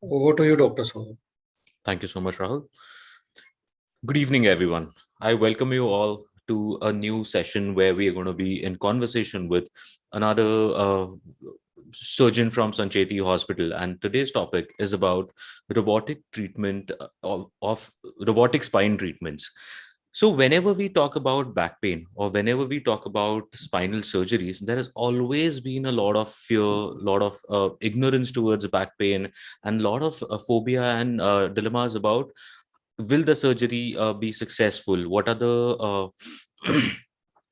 Over to you, Dr. Saurabh. Thank you so much, Rahul. Good evening, everyone. I welcome you all to a new session where we are going to be in conversation with another surgeon from Sancheti Hospital. And today's topic is about robotic treatment of robotic spine treatments. So, whenever we talk about back pain or whenever we talk about spinal surgeries, there has always been a lot of fear, a lot of ignorance towards back pain, and a lot of phobia and dilemmas about will the surgery be successful? What are the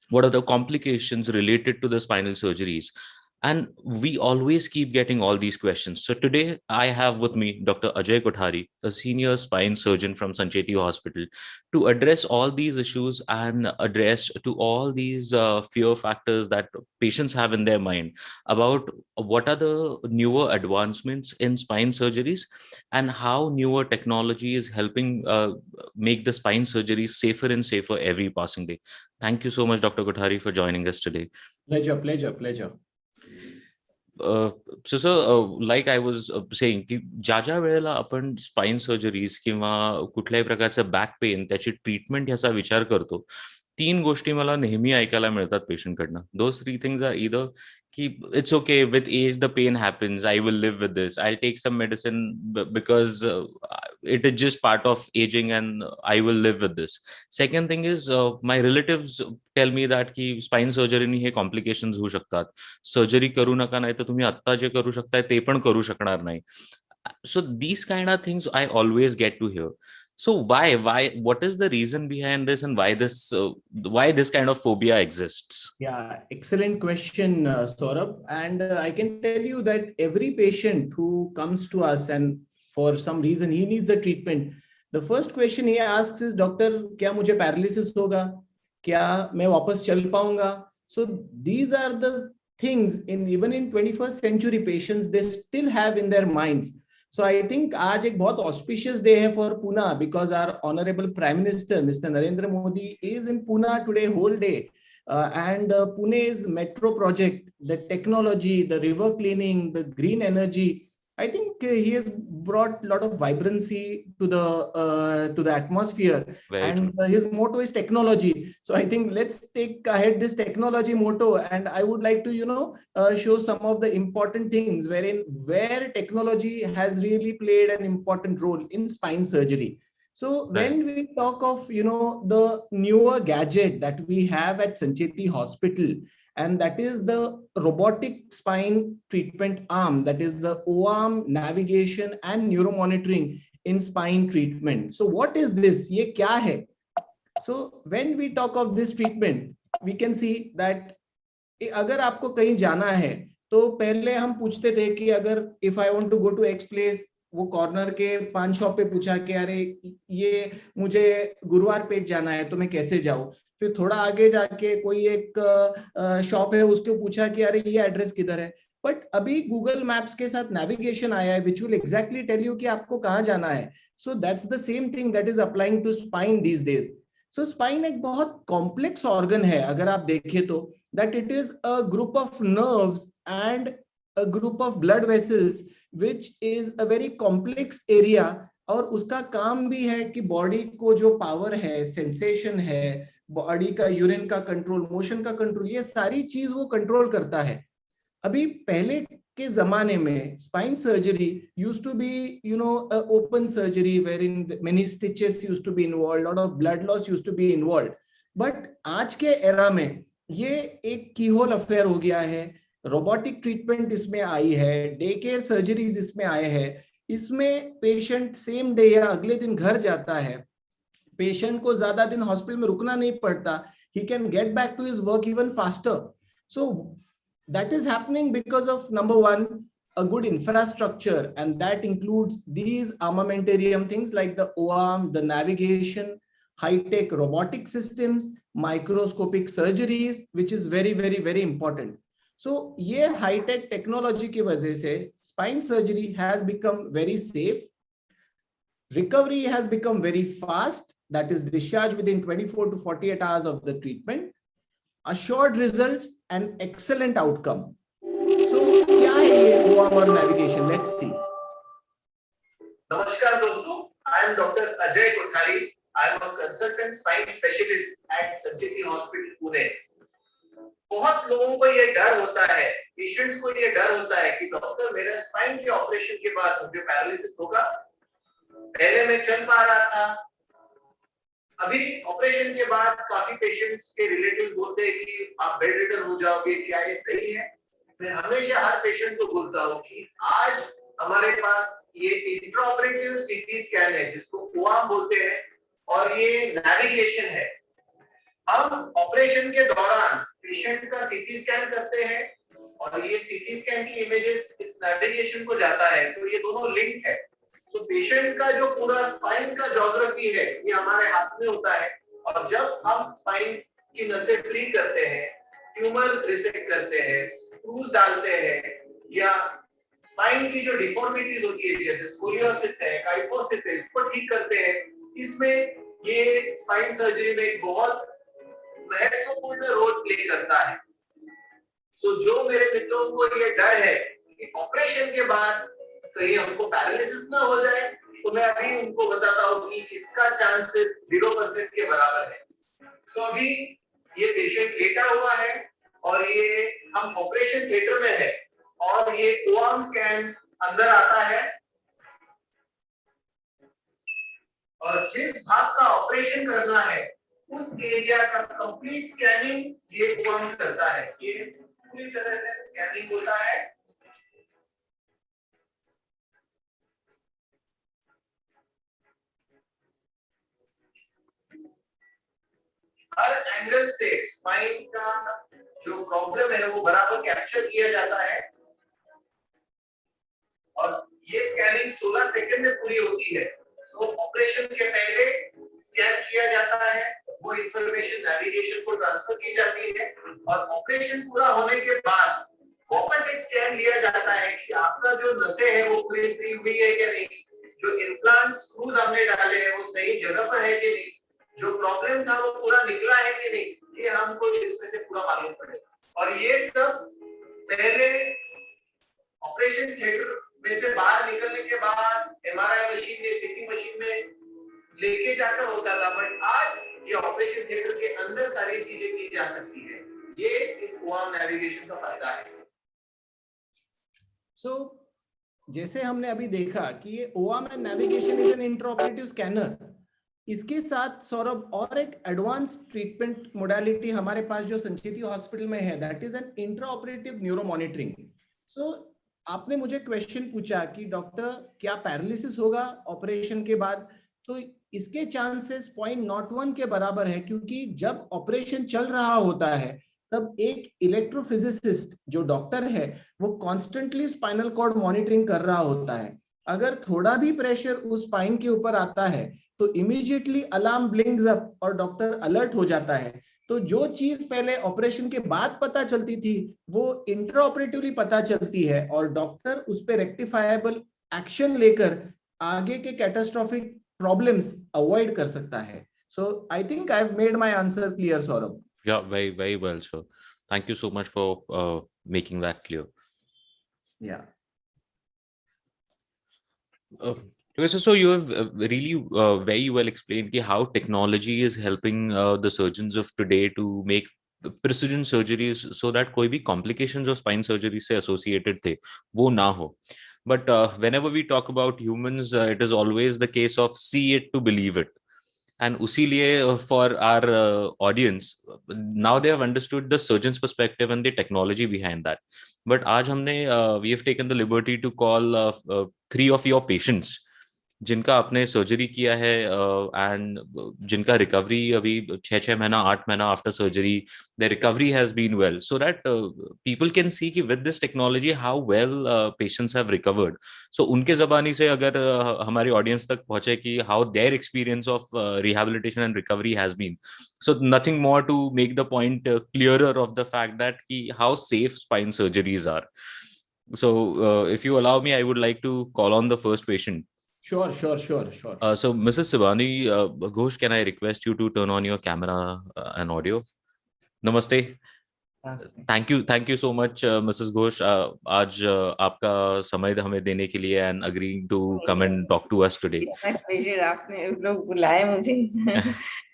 what are the complications related to the spinal surgeries? And we always keep getting all these questions. So today I have with me Dr. Ajay Kothari, a senior spine surgeon from Sancheti Hospital, to address all these issues and address to all these fear factors that patients have in their mind about what are the newer advancements in spine surgeries and how newer technology is helping make the spine surgeries safer and safer every passing day. Thank you so much, Dr. Kothari, for joining us today. Pleasure. So sir, like I was saying की ज्या वेळेला आपण spine surgeries किंवा कुठल्याही प्रकारचं back pain त्याची treatment ह्याचा विचार करतो, तीन गोष्टी मला नेहमी ऐकायला मिळतात पेशंटकडनं. Those three things are either की it's okay, with as the pain happens, I will live with this, I take some medicine because it is just part of aging and I will live with this. Second thing is my relatives tell me that की spine surgery हे complications होऊ शकतात, surgery करू नका, नाही तर तुम्ही आत्ता जे करू शकताय ते पण करू शकणार नाही. So these kind of things I always get to hear. So what is the reason behind this, and why this kind of phobia exists? Yeah, excellent question, Saurabh. And I can tell you that every patient who comes to us and for some reason he needs a treatment, the first question he asks is, doctor, क्या मुझे paralysis होगा? क्या मैं वापस चल पाऊंगा? So these are the things even in 21st century patients, they still have in their minds. So I think आज एक बहुत auspicious day है for Pune, because our honorable Prime Minister, Mr. Narendra Modi, is in Pune today whole day. And Pune's metro project, the technology, the river cleaning, the green energy, I think he has brought a lot of vibrancy to the atmosphere. Very and his motto is technology. So I think let's take ahead this technology motto, and I would like to show some of the important things where technology has really played an important role in spine surgery. So when we talk of the newer gadget that we have at Sancheti Hospital, and that is the robotic spine treatment arm, that is the O-arm navigation and neuromonitoring in spine treatment. So what is this? Ye kya hai? So when we talk of this treatment, we can see that अगर आपको कहीं जाना है तो पहले हम पूछते थे कि अगर if I want to go to X place, वो कॉर्नर के पान शॉप पे पूछा कि अरे ये मुझे गुरुवार पेट जाना है तो मैं कैसे जाऊं. फिर थोड़ा आगे जाके कोई एक शॉप है, उसको पूछा कि अरे ये एड्रेस किधर है. बट अभी गूगल मैप्स के साथ नेविगेशन आया है which will exactly tell you कि आपको कहाँ जाना है. So that's the same thing that is applying to spine these days. So spine एक बहुत कॉम्प्लेक्स ऑर्गन है अगर आप देखें तो, that it is a group of nerves and a group of blood vessels, which is a very complex area. और उसका काम भी है कि बॉडी को जो पावर है, सेंसेशन है, बॉडी का यूरिन का कंट्रोल, मोशन का कंट्रोल, ये सारी चीज वो कंट्रोल करता है. अभी पहले के जमाने में spine surgery used to be open surgery wherein many stitches used to be involved, lot of blood loss used to be involved. But आज के एरा में ये एक कीहोल अफेयर हो गया है. रोबोटिक ट्रीटमेंट इसमें आई है, डे केयर सर्जरीज इसमें आए हैं. इसमें पेशेंट सेम डे या अगले दिन घर जाता है. पेशेंट को ज्यादा दिन हॉस्पिटल में रुकना नहीं पड़ता. He can get back to his work even faster. So that is happening because of number one, a good infrastructure, and that includes these armamentarium things like the O-arm, the navigation, high-tech robotic systems, microscopic surgeries, which is very, very, very important. So ये high-tech technology की वजह से spine surgery has become very safe. Recovery has become very fast. That is discharge within 24 to 48 hours of the treatment. Assured results and excellent outcome. So क्या है ये O-arm और navigation? Let's see. Namaskar दोस्तों, I am Dr. Ajay Kothari. I am a consultant spine specialist at Sancheti Hospital, Pune. बहुत लोगों को ये डर होता है, पेशेंट्स को ये डर होता है कि डॉक्टर मेरा स्पाइन के ऑपरेशन के बाद मुझे पैरालिसिस होगा। पहले मैं चल पा रहा था, अभी ऑपरेशन के बाद काफी पेशेंट्स के रिलेटिव बोलते हैं कि आप बेड रिडन हो जाओगे, क्या ये सही है? मैं हमेशा हर पेशेंट को बोलता हूँ कि आज हमारे पास ये इंट्राऑपरेटिव सीटी स्कैन है जिसको ओआम बोलते हैं और ये नेविगेशन है। हम ऑपरेशन के दौरान पेशेंट का सीटी स्कैन करते हैं और ये सीटी स्कैन की इमेजेस इस नेविगेशन को जाता है, तो ये दोनों लिंक है। तो पेशेंट का जो पूरा स्पाइन का ज्योग्राफी है ये हमारे हाथ में होता है और जब हम स्पाइन की नसें फ्री करते हैं, ट्यूमर रिसेक्ट करते हैं, स्क्रूज डालते हैं या स्पाइन की जो डिफॉर्मिटीज होती है जैसे स्कोलियोसिस है, काइफोसिस है, इसको ठीक करते हैं, इसमें ये स्पाइन सर्जरी में एक बहुत महत्वपूर्ण रोल प्ले करता है। सो जो मेरे मित्रों को ये डर है कि ऑपरेशन के बाद कहीं हमको पैरालिसिस ना हो जाए, तो मैं अभी उनको बताता हूँ कि इसका चांसेस 0% के बराबर है। तो अभी ये पेशेंट लेटा हुआ है और ये हम ऑपरेशन थिएटर में है और ये ओआर्म स्कैन अंदर आता है और जिस भाग का ऑपरेशन करना है उस एरिया का कंप्लीट स्कैनिंग ये ओआर्म करता है। ये पूरी तरह से स्कैनिंग होता है। हर एंगल से स्पाइन का जो प्रॉब्लम है वो बराबर कैप्चर किया जाता है और ये स्कैनिंग 16 सेकंड में पूरी होती है। तो ऑपरेशन के पहले स्कैन किया जाता है, वो इंफॉर्मेशन नेविगेशन को ट्रांसफर की जाती है और ऑपरेशन पूरा होने के बाद वापस एक स्कैन लिया जाता है कि आपका जो नसें है वो पूरी फ्री हुई है या नहीं, जो इम्प्लांट स्क्रूज हमने डाले हैं वो सही जगह पर है कि नहीं, जो प्रॉब्लम था वो पूरा निकला है कि नहीं, ये हमको इसमें से पूरा मालूम पड़ेगा। और ये सब पहले ऑपरेशन थिएटर में से बाहर निकलने के बाद एमआरआई मशीन में, सीटी मशीन में लेके जाकर होता था, बट आज ये ऑपरेशन थिएटर के अंदर सारी चीजें की जा सकती है। ये इस ओआर्म नेविगेशन का फायदा है। सो जैसे हमने अभी देखा कि ये O arm and navigation is an intraoperative scanner. इसके साथ सौरभ और एक एडवांस ट्रीटमेंट मोडालिटी हमारे पास जो संचेती हॉस्पिटल में है, that is an intraoperative neuro monitoring. So आपने मुझे क्वेश्चन पूछा कि डॉक्टर क्या पैरालिसिस होगा ऑपरेशन के बाद, तो इसके चांसेस 0.01 के बराबर है, क्योंकि जब ऑपरेशन चल रहा होता है तब एक इलेक्ट्रोफिजिसिस्ट जो डॉक्टर है वो कॉन्स्टेंटली स्पाइनल कॉर्ड मॉनिटरिंग कर रहा होता है। अगर थोड़ा भी प्रेशर उस स्पाइन के ऊपर आता है तो इमीडिएटली अलार्म ब्लिंक्स अप और डॉक्टर अलर्ट हो जाता है। तो जो चीज पहले ऑपरेशन के बाद पता चलती थी वो इंट्राऑपरेटिवली पता चलती है और डॉक्टर उस पर रेक्टिफायबल एक्शन लेकर आगे के कैटास्ट्रोफिक प्रॉब्लम्स अवॉइड कर सकता है। So I think I have made my answer clear, Saurabh. Yeah, very well, sir. Thank you so much for making that clear. Yeah. So you have really very well explained ki how technology is helping the surgeons of today to make precision surgeries so that कोई भी complications of spine surgery से associated थे वो ना हो. But whenever we talk about humans, it is always the case of see it to believe it. And usilie for our audience, now they have understood the surgeon's perspective and the technology behind that. But aaj humne we have taken the liberty to call 3 of your patients जिनका आपने surgery किया है and जिनका recovery अभी 6 महीना 8 महीना after surgery the recovery has been well, so that people can see कि with this technology how well patients have recovered. So उनके जबानी से अगर हमारे ऑडियंस तक पहुंचे कि how their experience of rehabilitation and recovery has been, so nothing more to make the point clearer of the fact that ki how safe spine surgeries are. So if you allow me, I would like to call on the first patient. Sure. So Mrs. Sibani Ghosh, can I request you to turn on your camera and audio? Namaste. Thank you so much Mrs Ghosh, आज आपका समय हमें देने के लिए and agreeing to come and talk to us today. It's my pleasure, आपने लोग बुलाए मुझे।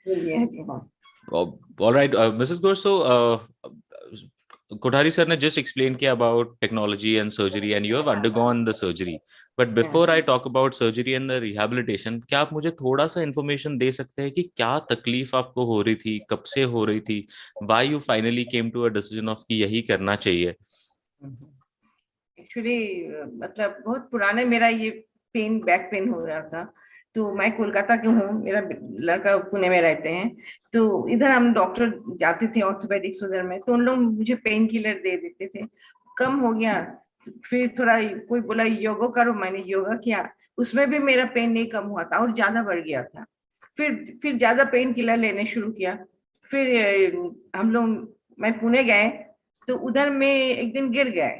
बोलिए जी। All right, Mrs. Ghosh, so Kothari sir ने just explained किया about technology and surgery and you have undergone the surgery. But before I talk about surgery and the rehabilitation, क्या आप मुझे थोड़ा सा information दे सकते हैं कि क्या तकलीफ आपको हो रही थी, कब से हो रही थी, why you finally came to a decision of कि यही करना चाहिए? एक्चुअली मतलब बहुत पुराने मेरा ये पेन, बैक पेन हो रहा था। तो मैं कोलकाता की हूँ, मेरा लड़का पुणे में रहते हैं। तो इधर हम डॉक्टर जाते थे ऑर्थोपेडिक्स उधर में, तो उन लोग मुझे पेन किलर दे देते थे, कम हो गया। तो फिर थोड़ा कोई बोला योगा करो, मैंने योगा किया, उसमें भी मेरा पेन नहीं कम हुआ था और ज्यादा बढ़ गया था। फिर ज्यादा पेन किलर लेने शुरू किया। फिर हम लोग, मैं पुणे गए, तो उधर में एक दिन गिर गए,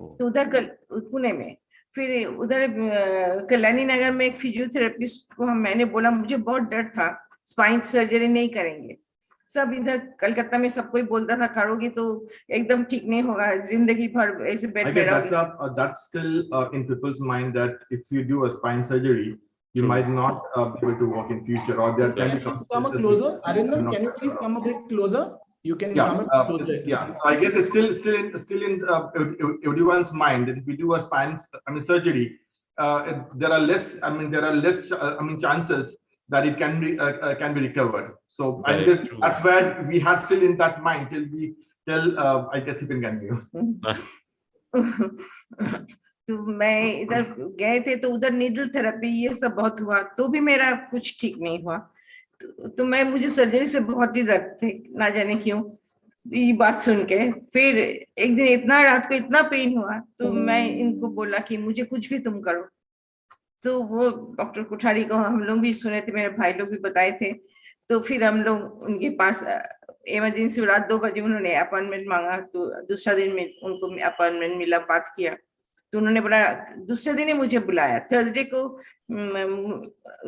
तो उधर पुणे में। फिर उधर कल्याणी नगर में एक फिजियोथेरेपिस्ट को मैंने बोला, मुझे बहुत डर था, स्पाइन सर्जरी नहीं करेंगे। सब इधर कलकत्ता में सब कोई बोलता था करोगे तो एकदम ठीक नहीं होगा, जिंदगी भर ऐसे बेड में रहोगे। That's still in people's mind that if you do a spine surgery, you might not be able to walk in future, or there can be consequences. Come closer, Arindam. Can you please come a bit closer? You can come closer. Yeah. I guess it's still in everyone's mind that if we do a spine, surgery, there are less chances that it can be recovered. So I guess that's where we had still in that mind till I guess you can continue. तो मैं इधर गए थे, तो उधर needle therapy ये सब बहुत हुआ, तो भी मेरा कुछ ठीक नहीं हुआ। तो मुझे सर्जरी से बहुत ही डर थे, ना जाने क्यों, ये बात सुन के। फिर एक दिन इतना रात को इतना पेन हुआ, तो मैं इनको बोला कि मुझे कुछ भी तुम करो। तो वो डॉक्टर कोठारी को हम लोग भी सुने थे, मेरे भाई लोग भी बताए थे। तो फिर हम लोग उनके पास इमरजेंसी रात 2 बजे उन्होंने अपॉइंटमेंट मांगा, तो दूसरा दिन में उनको अपॉइंटमेंट मिला, बात किया। तो उन्होंने बोला, दूसरे दिन ही मुझे बुलाया, थर्सडे को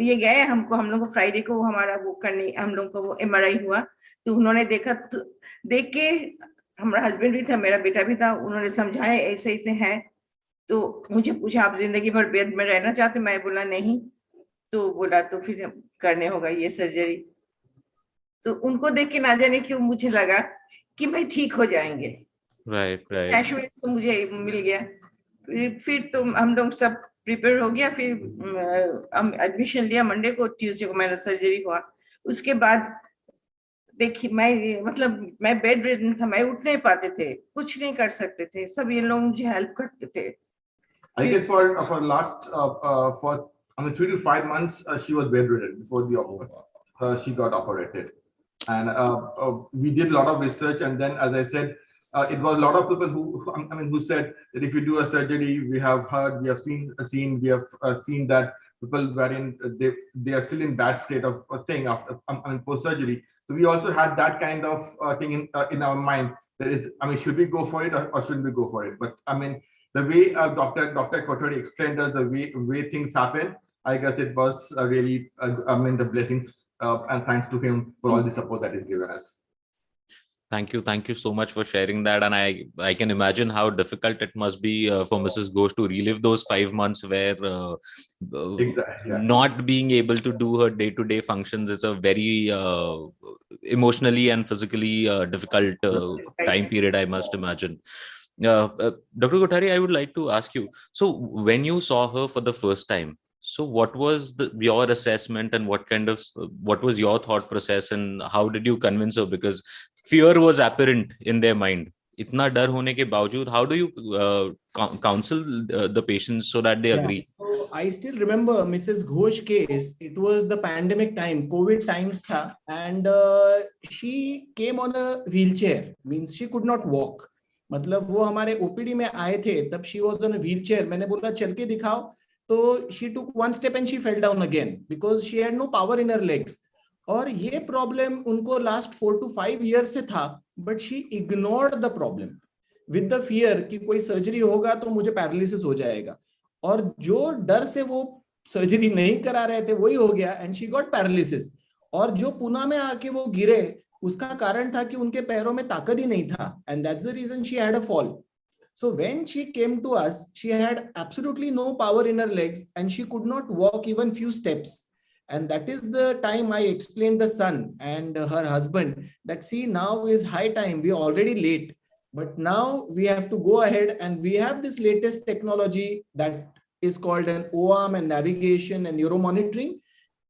ये गए, हम लोग को फ्राइडे को हमारा वो करने, हम लोग को वो एमआरआई हुआ। तो उन्होंने देखा, तो देख के हमारा हस्बैंड भी था, मेरा बेटा भी था, उन्होंने समझाया ऐसे ऐसे है। तो मुझे पूछा, आप जिंदगी भर बेड में रहना चाहते? मैं बोला नहीं। तो बोला तो फिर करने होगा ये सर्जरी। तो उनको देख के ना जाने क्यों मुझे लगा कि मैं ठीक हो जाएंगे। राइट। एश्योरेंस मुझे मिल गया। फिर तो हम लोग सब प्रिपेयर हो गया। फिर हम एडमिशन लिया मंडे को, ट्यूसडे को मेरा सर्जरी हुआ। उसके बाद देखिए, मैं बेड रिडन था, मैं उठ नहीं पाते थे, कुछ नहीं कर सकते थे, सब ये लोग मुझे हेल्प करते थे। I guess for last for 3 to 5 months she was bedridden before she got operated, and we did a lot of research, and then as I said, it was a lot of people who said that if you do a surgery, we have heard, we have seen that people wherein they are still in bad state of thing after post surgery. So we also had that kind of thing in our mind. There is, should we go for it or shouldn't we go for it? But the way Dr. Kothari explained us the way things happen, I guess it was really the blessings and thanks to him for all the support that he's given us. Thank you so much for sharing that, and I can imagine how difficult it must be for Mrs. Ghosh to relive those 5 months where not being able to do her day-to-day functions is a very emotionally and physically difficult time period, I must imagine. Dr. Kothari, I would like to ask you, so when you saw her for the first time, so what was your assessment, and what was your thought process, and how did you convince her? Because fear was apparent in their mind. इतना डर होने के बावजूद, how do you counsel the patients so that they agree? So I still remember Mrs. Ghosh case. It was the pandemic time, COVID times tha, and she came on a wheelchair, means she could not walk. मतलब वो हमारे OPD में आए थे, तब she was on a wheelchair. मैंने बोला चल के दिखाओ, तो she took one step and she fell down again because she had no power in her legs. और ये प्रॉब्लम उनको लास्ट 4 to 5 years से था, but she ignored the problem with the fear कि कोई सर्जरी होगा तो मुझे पैरालिसिस हो जाएगा, और जो डर से वो सर्जरी नहीं करा रहे थे वही हो गया, एंड शी गॉट पैरालिसिस। और जो पुणे में आके वो गिरे, उसका कारण था कि उनके पैरों में ताकत ही नहीं था, and that's the reason she had a fall. So when she came to us, she had absolutely no power in her legs and she could not walk even few steps. And that is the time I explained the son and her husband that see, now is high time, we are already late, but now we have to go ahead, and we have this latest technology that is called an O-arm and navigation and neuromonitoring.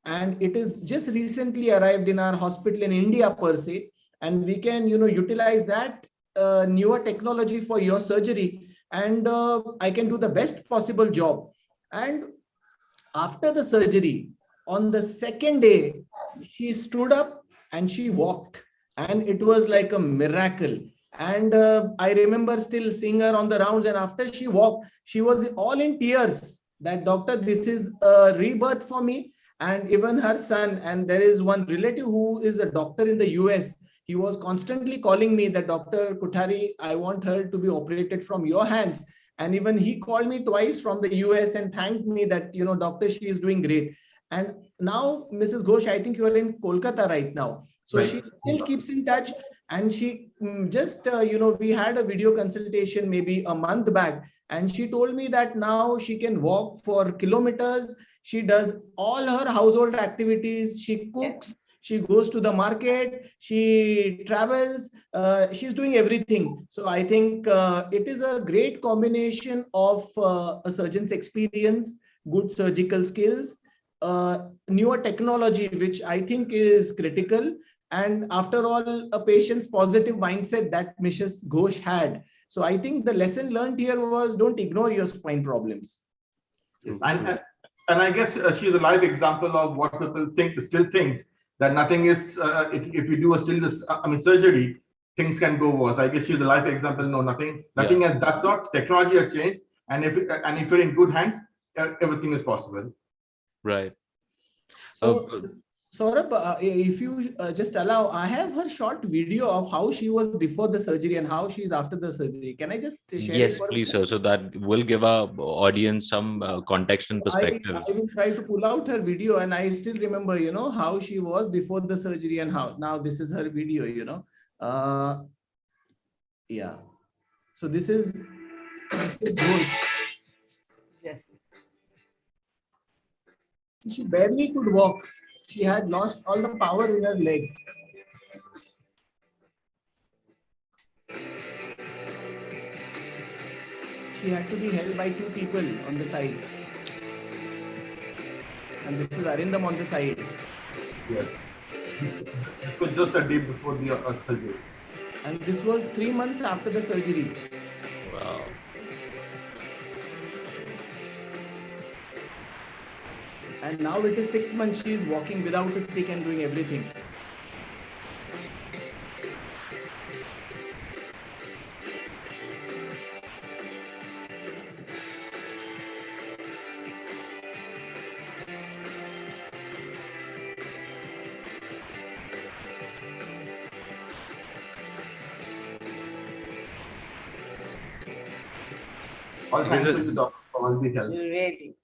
And it is just recently arrived in our hospital in India per se, and we can utilize that newer technology for your surgery, and I can do the best possible job. And after the surgery, on the second day, she stood up and she walked, and it was like a miracle. And I remember still seeing her on the rounds, and after she walked, she was all in tears that, doctor, this is a rebirth for me. And even her son, and there is one relative who is a doctor in the US, he was constantly calling me that, Dr. Kuthari, I want her to be operated from your hands. And even he called me twice from the US and thanked me that, doctor, she is doing great. And now, Mrs. Ghosh, I think you are in Kolkata right now. So right. She still keeps in touch, and she just, we had a video consultation maybe a month back, and she told me that now she can walk for kilometers. She does all her household activities. She cooks. She goes to the market. She travels. She's doing everything. So I think it is a great combination of a surgeon's experience, good surgical skills, newer technology, which I think is critical. And after all, a patient's positive mindset that Mrs. Ghosh had. So I think the lesson learned here was, don't ignore your spine problems. Yes. And I guess she's a live example of what people still thinks, that nothing is, if you do surgery, things can go worse. I guess she's a live example. No, nothing has, that's not, technology has changed. And if you're in good hands, everything is possible. Right. So, Saurabh, if you just allow, I have her short video of how she was before the surgery and how she is after the surgery. Can I just share yes, it? Please, sir. So that will give our audience some context and perspective. I will try to pull out her video, and I still remember, how she was before the surgery and how now this is her video, yeah. So this is good. Yes. She barely could walk. She had lost all the power in her legs. She had to be held by two people on the sides. And this is Arindam on the side. Yes. It was just a day before the surgery. And this was 3 months after the surgery. Wow. And now it is 6 months she is walking without a stick and doing everything. All thanks to the doctor for all the help. Really.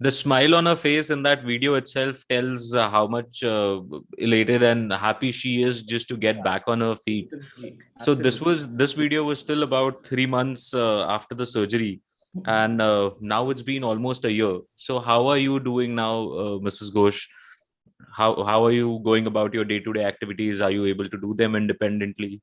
The smile on her face in that video itself tells how much elated and happy she is just to get back on her feet. Absolutely. So this video was still about 3 months after the surgery, and now it's been almost a year. So how are you doing now, Mrs. Ghosh? How are you going about your day-to-day activities? Are you able to do them independently?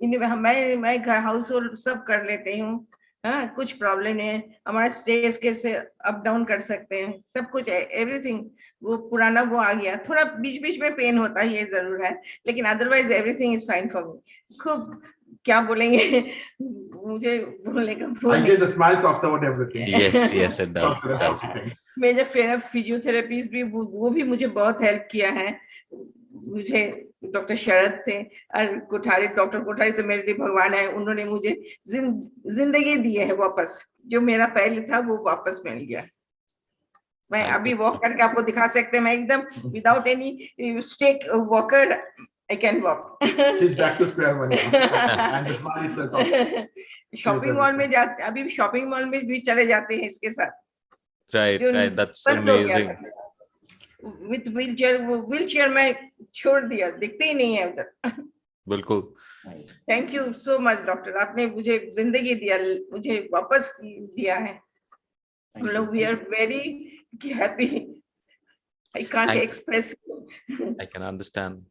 मैं घर house hold सब कर लेती हूँ. हाँ, कुछ problem नहीं है. हमारा स्टेज कैसे अप डाउन कर सकते हैं, सब कुछ, एवरीथिंग. वो पुराना वो आ गया. थोड़ा बीच बीच में पेन होता है, ये जरूर है, लेकिन otherwise everything is fine for me. खूब क्या बोलेंगे, मुझे बोलने का I guess the smile talks about everything. Yes, it does. मेरे फिजियोथेरेपिस्ट भी वो भी मुझे बहुत हेल्प किया है. मुझे डॉक्टर शरद थे और डॉक्टर कोठारी तो मेरे लिए भगवान है. उन्होंने मुझे जिंदगी दी है वापस. जो मेरा पहले था वो वापस मिल गया. मैं अभी वॉक करके आपको दिखा सकते हैं. मैं एकदम without any stick walker I can walk. She's back to square one now. And the smile itself. Shopping mall में जाते, अभी शॉपिंग मॉल में भी चले जाते हैं इसके साथ. Right. That's amazing. With wheelchair में छोड़ दिया, दिखते ही नहीं है उधर। बिल्कुल। Thank you so much doctor, आपने मुझे जिंदगी दिया, मुझे वापस दिया है। हम लोग we are very happy, I can't express. I can understand.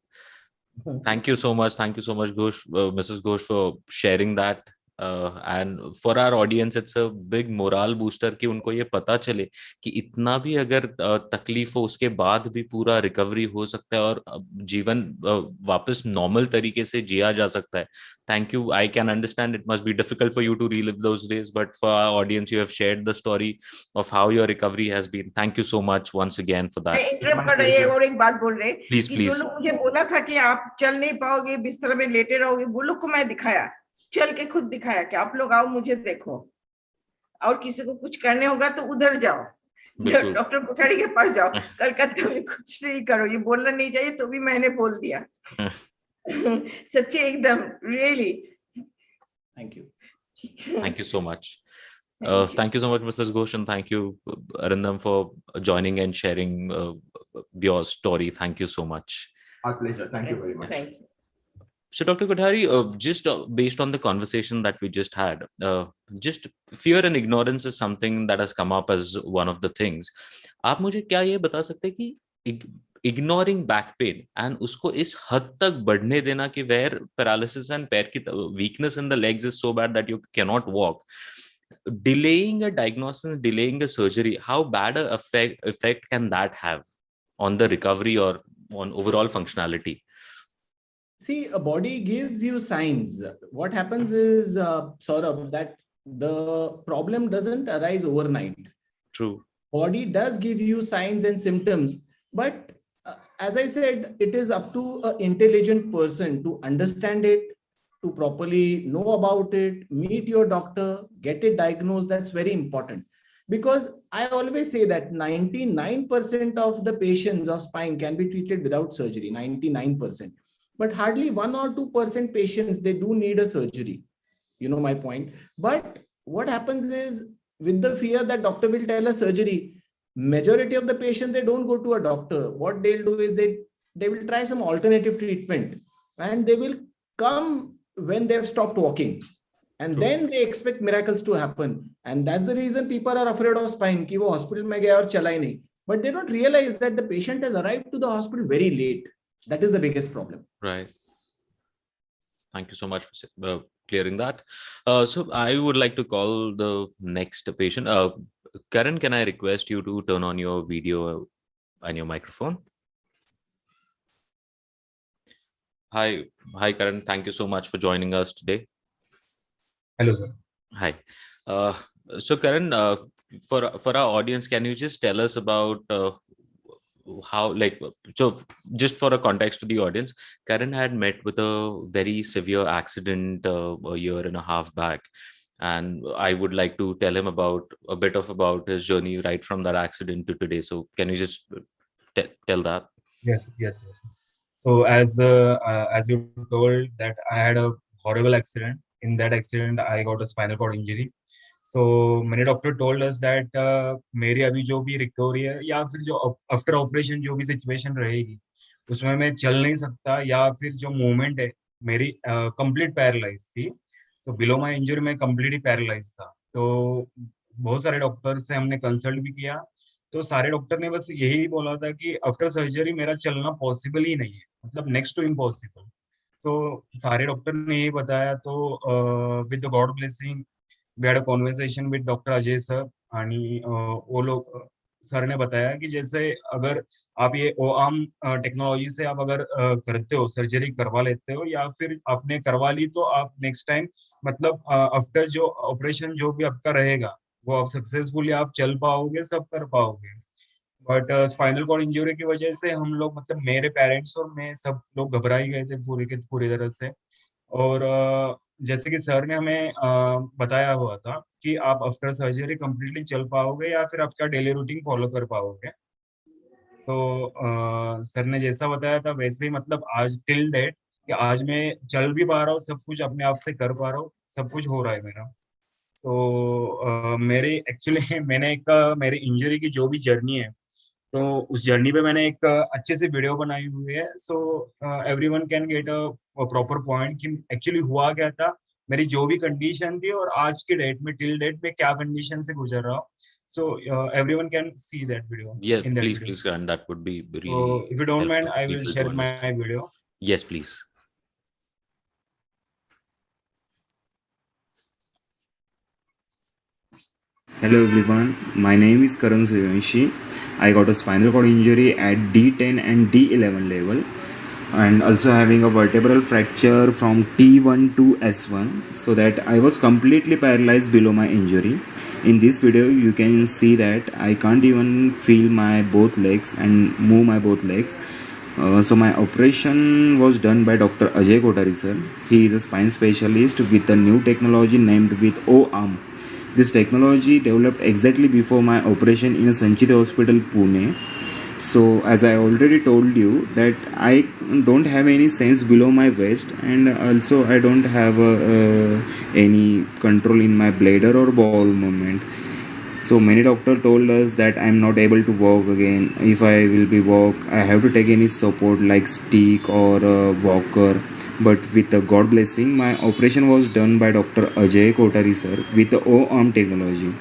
Thank you so much, Ghosh, Mrs. Ghosh, for sharing that. And for our audience, it's a big morale booster कि उनको ये पता चले कि इतना भी अगर तकलीफ हो उसके बाद भी पूरा रिकवरी हो सकता है और जीवन वापस नॉर्मल तरीके से जिया जा सकता है. Thank you. I can understand it must be difficult for you to relive those days, but for our audience, you have shared the story of how your recovery has been. Thank you so much once again for that. Interrupt कर रही है और एक बात बोल रहे Please, कि please. जो लोग मुझे बोला था कि आप चल नहीं पाओगे, बिस्तर में लेटे रहोगे, वो लोग को मैं दिखाया, चल के खुद दिखाया कि आप लोग आओ मुझे देखो, और किसी को कुछ करने होगा तो उधर जाओ, डॉक्टर कोठारी के पास जाओ, कलकत्ता में कुछ नहीं करो। ये बोलना नहीं चाहिए तो भी मैंने बोल दिया। सच्ची एकदम, really. Thank you so much. Thank you so much, Mrs. Ghosh, and thank you, Arindam, for joining and sharing your story. Thank you so much. Our pleasure. Thank you very much. Thank you. So, Dr. Kothari, just based on the conversation that we just had, just fear and ignorance is something that has come up as one of the things. आप मुझे क्या ये बता सकते हैं कि ignoring back pain and उसको इस हद तक बढ़ने देना कि where paralysis and पैर की weakness in the legs is so bad that you cannot walk, delaying a diagnosis, delaying a surgery, how bad a effect can that have on the recovery or on overall functionality? See, a body gives you signs. What happens is, Saurabh, that the problem doesn't arise overnight. True. Body does give you signs and symptoms, but as I said, it is up to an intelligent person to understand it, to properly know about it, meet your doctor, get it diagnosed. That's very important. Because I always say that 99% of the patients of spine can be treated without surgery, 99%. But hardly 1 or 2% patients, they do need a surgery. You know my point. But what happens is, with the fear that doctor will tell a surgery, majority of the patients, they don't go to a doctor. What they'll do is they will try some alternative treatment, and they will come when they've stopped walking. And True. Then they expect miracles to happen. And that's the reason people are afraid of spine, ki wo hospital mein gaya aur chala hi nahi. But they don't realize that the patient has arrived to the hospital very late. That is the biggest problem. Right. Thank you so much for clearing that. So I would like to call the next patient. Karan, can I request you to turn on your video and your microphone? Hi, Karan. Thank you so much for joining us today. Hello, sir. Hi. So Karan, for our audience, can you just tell us about how, like, so just for a context to the audience, Karan had met with a very severe accident a year and a half back, and I would like to tell him about a bit about his journey right from that accident to today. So can you just tell that? Yes. So as you told that I had a horrible accident. In that accident, I got a spinal cord injury. So many doctor told us that मेरी अभी जो भी recovery है या फिर जो after operation जो भी सिचुएशन रहेगी उसमें मैं चल नहीं सकता, या फिर जो मूवमेंट है मेरी कंप्लीट पैरालाइज थी. तो बिलो माय इंजरी में कंप्लीटली पैरालाइज था. तो बहुत सारे डॉक्टर से हमने कंसल्ट भी किया, तो सारे डॉक्टर ने बस यही बोला था कि आफ्टर सर्जरी मेरा चलना पॉसिबल ही नहीं है, मतलब नेक्स्ट टू इम्पॉसिबल. तो सारे डॉक्टर ने यही बताया. तो with the God blessing we had a conversation with Dr. Ajay sir, आणि वो लोग सर ने बताया कि जैसे अगर आप ये ओआर्म टेक्नोलॉजी से आप अगर करते हो, सर्जरी करवा लेते हो या फिर आपने करवा ली, तो आप नेक्स्ट टाइम मतलब आफ्टर जो ऑपरेशन जो भी आपका रहेगा वो आप सक्सेसफुली आप चल पाओगे, सब कर पाओगे. बट स्पाइनल कॉर्ड इंजरी की वजह से हम लोग, मतलब मेरे पेरेंट्स और मैं, सब लोग घबरा ही गए थे पूरी तरह से. और जैसे कि सर ने हमें बताया हुआ था कि आप आफ्टर सर्जरी कंप्लीटली चल पाओगे या फिर आपका डेली रूटीन फॉलो कर पाओगे. तो सर ने जैसा बताया था वैसे ही, मतलब आज टिल डेट कि आज मैं चल भी पा रहा हूँ, सब कुछ अपने आप से कर पा रहा हूँ, सब कुछ हो रहा है मेरा. सो मेरी एक्चुअली मैंने मेरी इंजरी की जो भी जर्नी है तो उस जर्नी पे मैंने एक अच्छे से वीडियो बनाई हुई है, so everyone can get a proper point कि एक्चुअली हुआ क्या था, मेरी जो भी कंडीशन थी और आज के डेट में टिल डेट में क्या कंडीशन से गुजर रहा हूँ. So everyone can see that video Yeah, in that please, video. please, Karan, that would be So really if you don't helpful mind, for I will people to share my understand. video. Yes, please. Hello everyone, my name is Karan Suryavanshi. I got a spinal cord injury at D10 and D11 level, and also having a vertebral fracture from T1 to S1, so that I was completely paralyzed below my injury. In this video you can see that I can't even feel my both legs and move my both legs. So my operation was done by Dr. Ajay Kotari sir. He is a spine specialist with a new technology named with O-arm. This technology developed exactly before my operation in a Sancheti hospital, Pune. So as I already told you that I don't have any sense below my waist, and also I don't have any control in my bladder or bowel movement. So many doctors told us that I'm not able to walk again. If I will be walk, I have to take any support like stick or a walker. But with the God blessing, my operation was done by Dr. Ajay Kotari sir with the O-arm technology.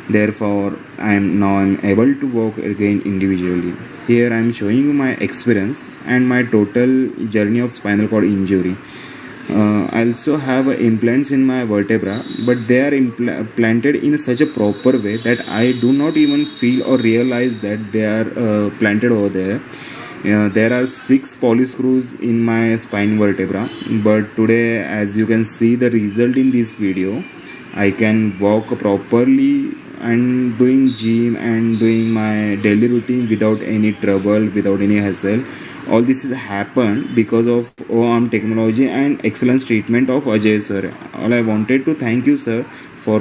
Therefore, I'm able to walk again individually. Here I'm showing you my experience and my total journey of spinal cord injury. I also have implants in my vertebra, but they are planted in such a proper way that I do not even feel or realize that they are planted over there. There are 6 poly screws in my spine vertebra, but today, as you can see the result in this video, I can walk properly and doing gym and doing my daily routine without any trouble, without any hassle. All this has happened because of O-arm technology and excellent treatment of Ajay sir. All I wanted to thank you sir for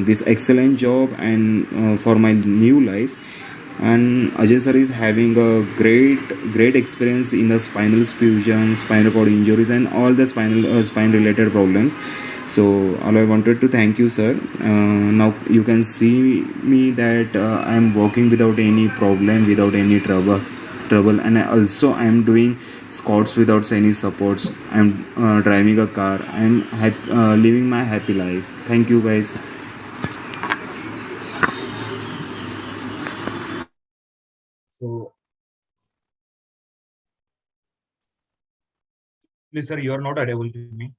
this excellent job and for my new life. And Ajay sir is having a great experience in the spinal fusion, spinal cord injuries, and all the spine related problems. So all I wanted to thank you sir. Now you can see me that I am walking without any problem, without any trouble, and I am doing squats without any supports. I'm driving a car. I'm living my happy life. Thank you guys. So please sir, you are not audible to me.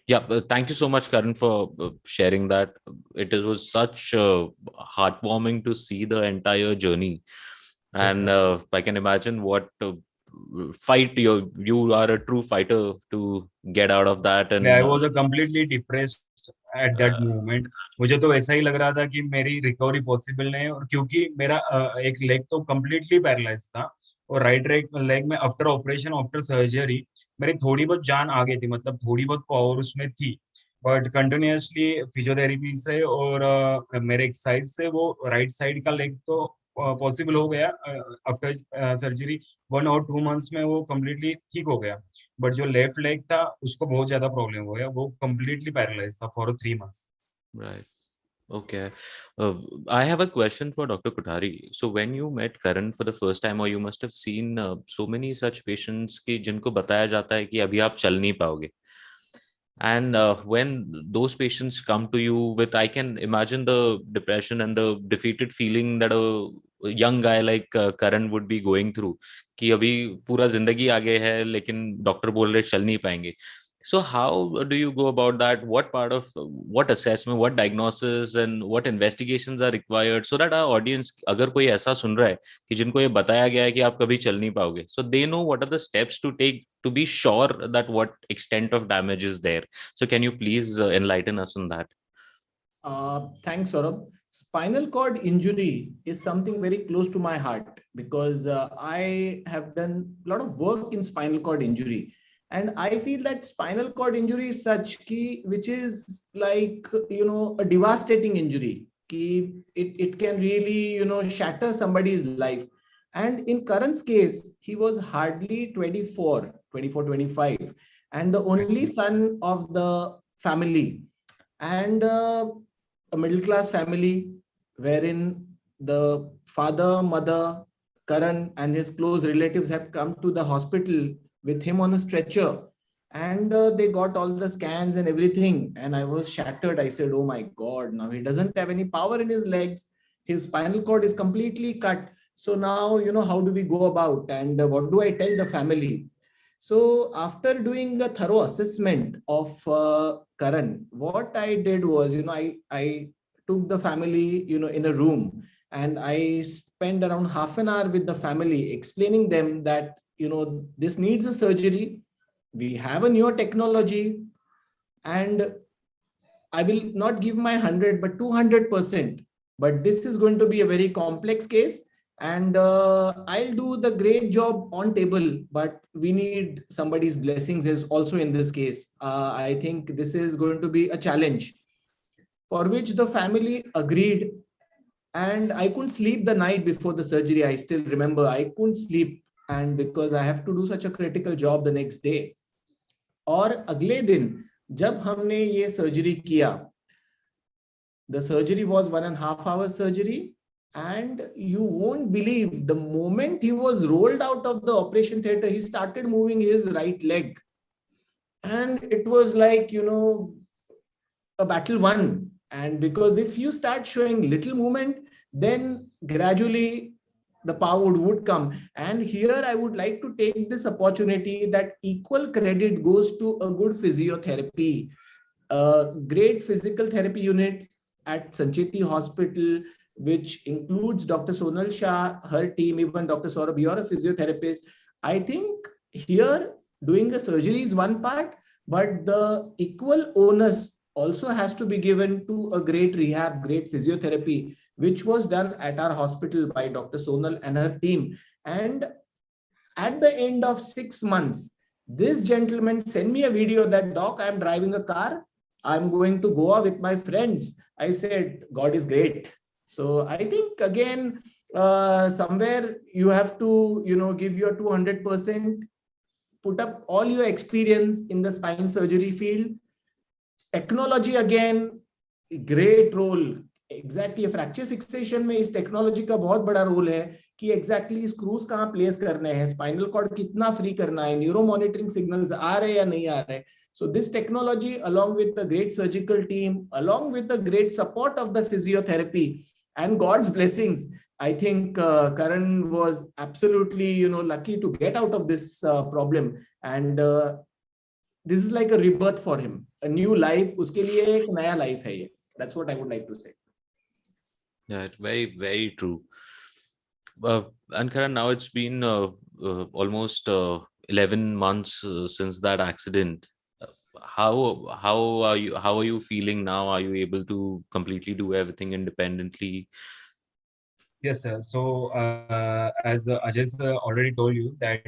Yeah, thank you so much, Karan, for sharing that. Was such heartwarming to see the entire journey, and I can imagine what fight you are a true fighter to get out of that. And I was completely depressed at that moment. मुझे तो ऐसा ही लग रहा था कि मेरी recovery possible नहीं है, और क्योंकि मेरा एक लेग तो completely पैरालाइज था, और राइट लेग में आफ्टर ऑपरेशन आफ्टर सर्जरी मेरी थोड़ी बहुत जान आ गई थी, मतलब थोड़ी बहुत पावर उसमें थी, बट कंटिन्यूअसली फिजियोथेरेपी से और मेरे एक्सरसाइज से वो राइट साइड का लेग तो पॉसिबल हो गया आफ्टर सर्जरी 1 और 2 मंथ्स में वो कम्प्लीटली ठीक हो गया, बट जो लेफ्ट लेग था उसको बहुत ज्यादा प्रॉब्लम हो गया, वो कम्प्लीटली पैरालाइज था for 3 months. Right. Okay. I have a question for Dr. Kothari. So when you met Karan for the first time, or you must have seen so many such patients कि जिनको बताया जाता है कि अभी आप चल नहीं पाओगे. And when those patients come to you with, I can imagine the depression and the defeated feeling that a young guy like Karan would be going through, कि अभी पूरा जिंदगी आगे है लेकिन डॉक्टर बोल रहे चल नहीं पाएंगे. So how do you go about that? What assessment, what diagnosis and what investigations are required so that our audience, अगर कोई ऐसा सुन रहा है कि जिनको ये बताया गया है कि आप कभी चल नहीं पाओगे, so they know what are the steps to take to be sure that what extent of damage is there. So can you please enlighten us on that? Thanks, Saurabh. Spinal cord injury is something very close to my heart because I have done a lot of work in spinal cord injury. And I feel that spinal cord injury is such key, which is like, a devastating injury. It can really, shatter somebody's life. And in Karan's case, he was hardly 24, 25, and the only son of the family, and a middle class family wherein the father, mother, Karan and his close relatives have come to the hospital with him on a stretcher, and they got all the scans and everything, and I was shattered. I said, oh my God, now he doesn't have any power in his legs. His spinal cord is completely cut. So now, how do we go about, and what do I tell the family? So after doing a thorough assessment of Karan, what I did was, I took the family, in a room, and I spent around half an hour with the family explaining them that, this needs a surgery. We have a newer technology, and I will not give my 100, but 200%. But this is going to be a very complex case, and I'll do the great job on table, but we need somebody's blessings is also in this case. I think this is going to be a challenge, for which the family agreed. And I couldn't sleep the night before the surgery. I still remember I couldn't sleep, and because I have to do such a critical job the next day. और अगले दिन जब हमने ये surgery किया, the surgery was 1.5 hour surgery, and you won't believe, the moment he was rolled out of the operation theater, he started moving his right leg, and it was like, a battle won. And because if you start showing little movement, then gradually the power would come. And here I would like to take this opportunity that equal credit goes to a good physiotherapy, a great physical therapy unit at Sancheti Hospital, which includes Dr. Sonal Shah, her team, even Dr. Saurabh, you're a physiotherapist. I think here doing a surgery is one part, but the equal onus also has to be given to a great rehab, great physiotherapy, which was done at our hospital by Dr. Sonal and her team. And at the end of 6 months, this gentleman sent me a video that, Doc, I'm driving a car. I'm going to Goa with my friends. I said, God is great. So I think, again, somewhere you have to, give your 200%, put up all your experience in the spine surgery field. Technology, again, great role. Exactly, fracture fixation में इस technology का बहुत बड़ा role है कि exactly screws कहाँ place करने हैं, स्पाइनल कॉर्ड कितना फ्री करना है, न्यूरो मॉनिटरिंग सिग्नल्स आ रहे या नहीं आ रहे. So this technology, along with the great surgical team, along with the great support of the physiotherapy and God's blessings, I think Karan was absolutely, lucky to get out of this problem. And this is like a rebirth for him, a new life. उसके लिए एक नया life है ये. That's what I would like to say. Yeah, it's very, very true. And Karan, now it's been almost 11 months since that accident. How are you feeling now? Are you able to completely do everything independently? Yes, sir. So as Ajay sir already told you that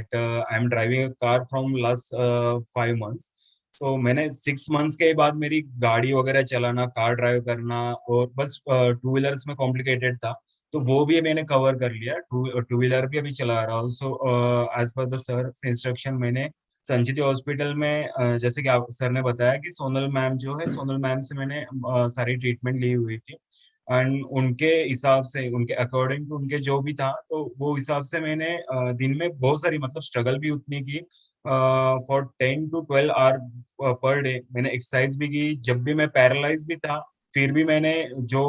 I'm driving a car from last 5 months. So मैंने 6 months के बाद मेरी गाड़ी वगैरह चलाना, car drive करना, और बस टू व्हीलर्स में कॉम्प्लिकेटेड था, तो वो भी मैंने कवर कर लिया. टू व्हीलर भी अभी चला रहा हूँ. So as per the sir instruction मैंने संचिति हॉस्पिटल में, जैसे कि आप सर ने बताया कि सोनल मैम जो है, सोनल मैम से मैंने सारी ट्रीटमेंट ली हुई थी, एंड उनके हिसाब से, उनके अकॉर्डिंग टू उनके जो भी था, तो वो हिसाब से मैंने दिन में बहुत सारी, मतलब स्ट्रगल भी उतनी की. For 10 to 12 hour per day मैंने एक्सरसाइज भी की. जब भी मैं पैरालाइज भी था, फिर भी मैंने जो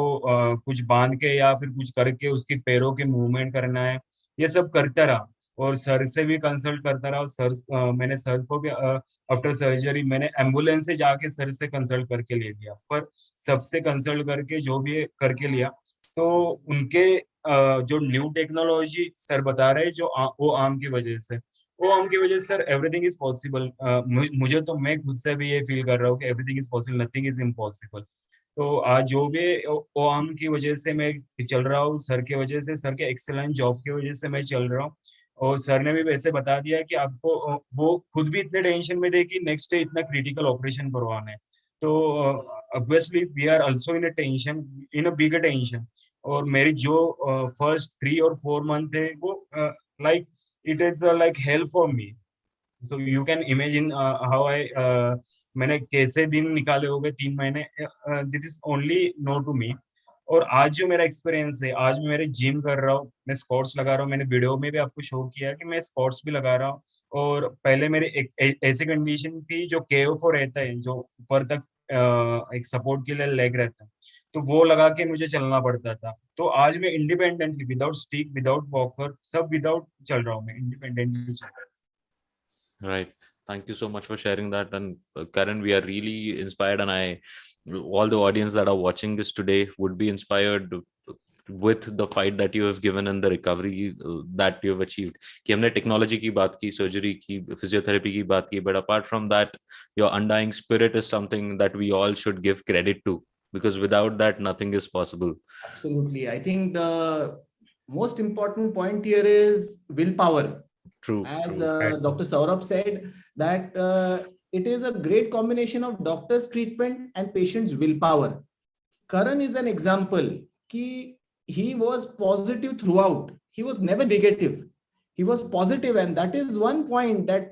कुछ बांध के या फिर कुछ करके उसकी पैरों के मूवमेंट करना है, ये सब करता रहा. और सर से भी कंसल्ट करता रहा. सर मैंने सर को भी आफ्टर सर्जरी मैंने एम्बुलेंस से जाके सर से कंसल्ट करके ले लिया, पर सबसे कंसल्ट करके जो भी करके लिया, तो उनके जो न्यू टेक्नोलॉजी सर बता रहे, जो वो आर्म की वजह से, सर एवरीथिंग इज पॉसिबल. मुझे तो, मैं खुद से भी ये फील कर रहा हूँ कि everything is possible, nothing is impossible. तो आज जो भी वो आर्म की वजह से मैं चल रहा हूँ, सर की वजह से, सर के एक्सेलेंट जॉब की वजह से मैं चल रहा हूँ. और सर ने भी वैसे बता दिया कि आपको, वो खुद भी इतने टेंशन में थे कि नेक्स्ट डे इतना क्रिटिकल ऑपरेशन करवाना है. तो obviously we are also in a tension, in a bigger tension. और मेरी जो फर्स्ट 3 or 4 मंथ थे, वो like it is like hell for me. So you can imagine how I, मैंने कैसे दिन निकाले हो गए 3 महीने. This is only know to me. और आज जो मेरा एक्सपीरियंस है, आज मैं मेरे जिम कर रहा हूँ, मैं स्क्वाट्स लगा रहा हूँ, मैंने वीडियो में भी आपको शो किया कि मैं स्क्वाट्स भी लगा रहा हूँ। और पहले मेरी एक ऐसी कंडीशन थी जो KO4 रहता है, जो ऊपर तक एक सपोर्ट के लिए लेग रहता है, तो वो लगा के मुझे चलना पड़ता था। तो आज मैं independently, without stick, without walker, सब विदाउट चल रहा हूँ, मैं इंडिपेंडेंटली चल रहा हूँ। Right. Thank you so much for sharing that. And Karan, we are really inspired, and all the audience that are watching this today would be inspired with the fight that you have given and the recovery that you have achieved. कि हमने technology की बात की, surgery की, physiotherapy की बात की, but apart from that, your undying spirit is something that we all should give credit to, because without that, nothing is possible. Absolutely. I think the most important point here is willpower. True. As True. Dr. Saurabh said, that it is a great combination of doctor's treatment and patient's willpower. Karan is an example. He was positive throughout. He was never negative. He was positive, and that is one point that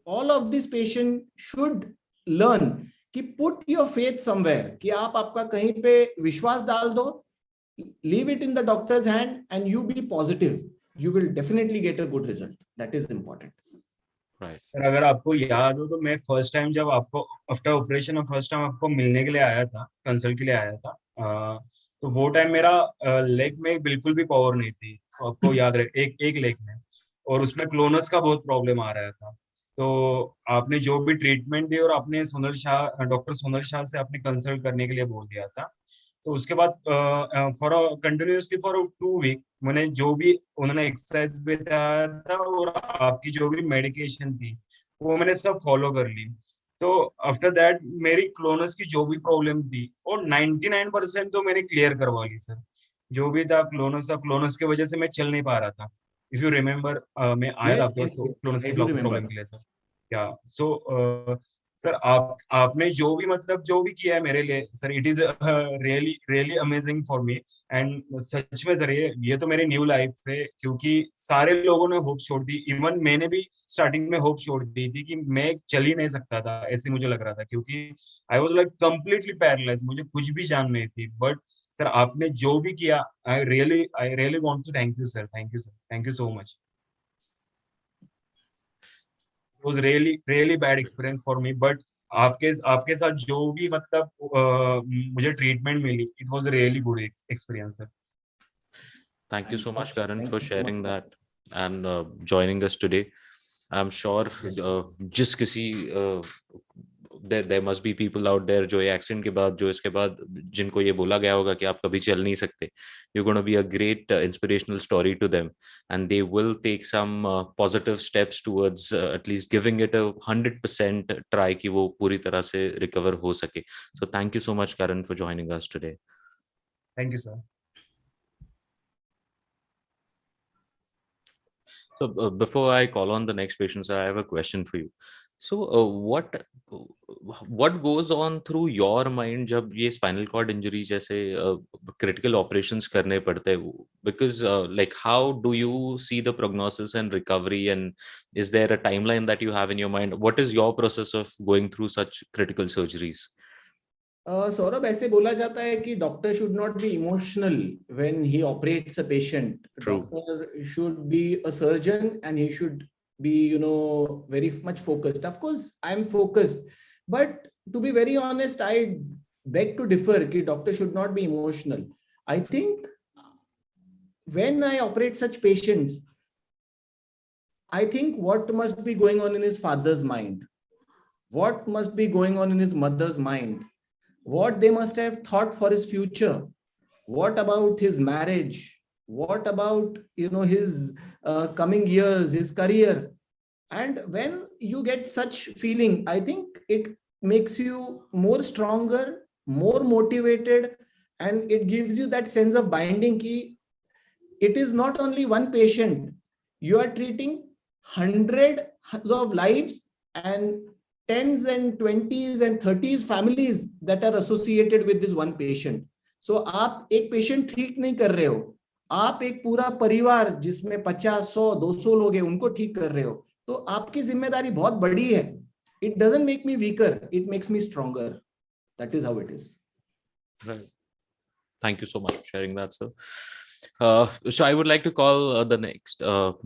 all of these patients should learn. कि put your faith somewhere. कि आप आपका कहीं पे विश्वास डाल दो. Leave it in the doctor's hand, and you be positive. You will definitely get a good result. That is important. Right. अगर आपको याद हो तो मैं फर्स्ट टाइम जब आपको आफ्टर ऑपरेशन फर्स्ट टाइम आपको मिलने के लिए आया था, कंसल्ट के लिए आया था, तो वो टाइम मेरा लेग में बिल्कुल भी पावर नहीं थी। तो आपको याद रहे एक लेग में, और उसमें क्लोनस का बहुत प्रॉब्लम आ रहा था। तो आपने जो भी ट्रीटमेंट दी और आपने डॉक्टर सोनल शाह से आपने कंसल्ट करने के लिए बोल दिया था। तो उसके बाद कंटिन्यूसली फॉर 2 वीक मैंने जो भी उन्होंने एक्सरसाइज बताया था और आपकी जो भी मेडिकेशन थी वो मैंने सब फॉलो कर ली। तो आफ्टर दैट मेरी क्लोनस की जो भी प्रॉब्लम थी और 99% तो मैंने क्लियर करवा ली सर। जो भी था क्लोनस की वजह से मैं चल नहीं पा रहा था। इफ यू रिमेम्बर, मैं आया था आपके पास क्लोनस की प्रॉब्लम के लिए सर। या सो सर आपने जो भी किया है मेरे लिए sir, it is really really amazing for me. And such में सर ये तो मेरी न्यू लाइफ है, क्योंकि सारे लोगों ने होप छोड़ दी। इवन मैंने भी स्टार्टिंग में होप छोड़ दी थी कि मैं चल ही नहीं सकता था, ऐसे मुझे लग रहा था, क्योंकि I was like completely paralyse, मुझे कुछ भी जान नहीं थी। बट सर आपने जो भी किया, I really want to thank you sir. Thank you sir, thank you so much. was really bad experience for me, but आपके साथ जो भी मुझे ट्रीटमेंट मिली, it was a really good experience sir. Thank you so much, Karan, for sharing that and joining us today. I'm sure जिस किसी there must be people out there जो ये एक्सीडेंट के बाद, जो इसके बाद जिनको ये बोला गया होगा कि आप कभी चल नहीं सकते, you're going to be a great inspirational story to them, and they will take some positive steps towards at least giving it a 100% try कि वो पूरी तरह से recover हो सके. So thank you so much, Karan, for joining us today. Thank you sir. So before I call on the next patient, sir, I have a question for you. So what goes on through your mind जब ये spinal cord injury जैसे critical operations करने पड़ते हैं? Because like how do you see the prognosis and recovery, and is there a timeline that you have in your mind? What is your process of going through such critical surgeries? Saurabh, ऐसे बोला जाता है कि doctor should not be emotional when he operates a patient. Doctor should be a surgeon and he should be very much focused. Of course I am focused, but to be very honest, I beg to differ ki doctor should not be emotional. I think when I operate such patients, I think what must be going on in his father's mind, what must be going on in his mother's mind, what they must have thought for his future, what about his marriage, what about his coming years, his career. And when you get such feeling, I think it makes you more stronger, more motivated, and it gives you that sense of binding ki it is not only one patient, you are treating hundreds of lives and tens and 20s and 30s families that are associated with this one patient. So आप एक patient ठीक नहीं कर रहे हो, आप एक पूरा परिवार जिसमें 50, 100, 200 लोग हैं उनको ठीक कर रहे हो, तो आपकी जिम्मेदारी बहुत बड़ी है. It doesn't make me weaker, it makes me stronger. That is how it is. Right. Thank you so much for sharing that, sir. So I would like to call the next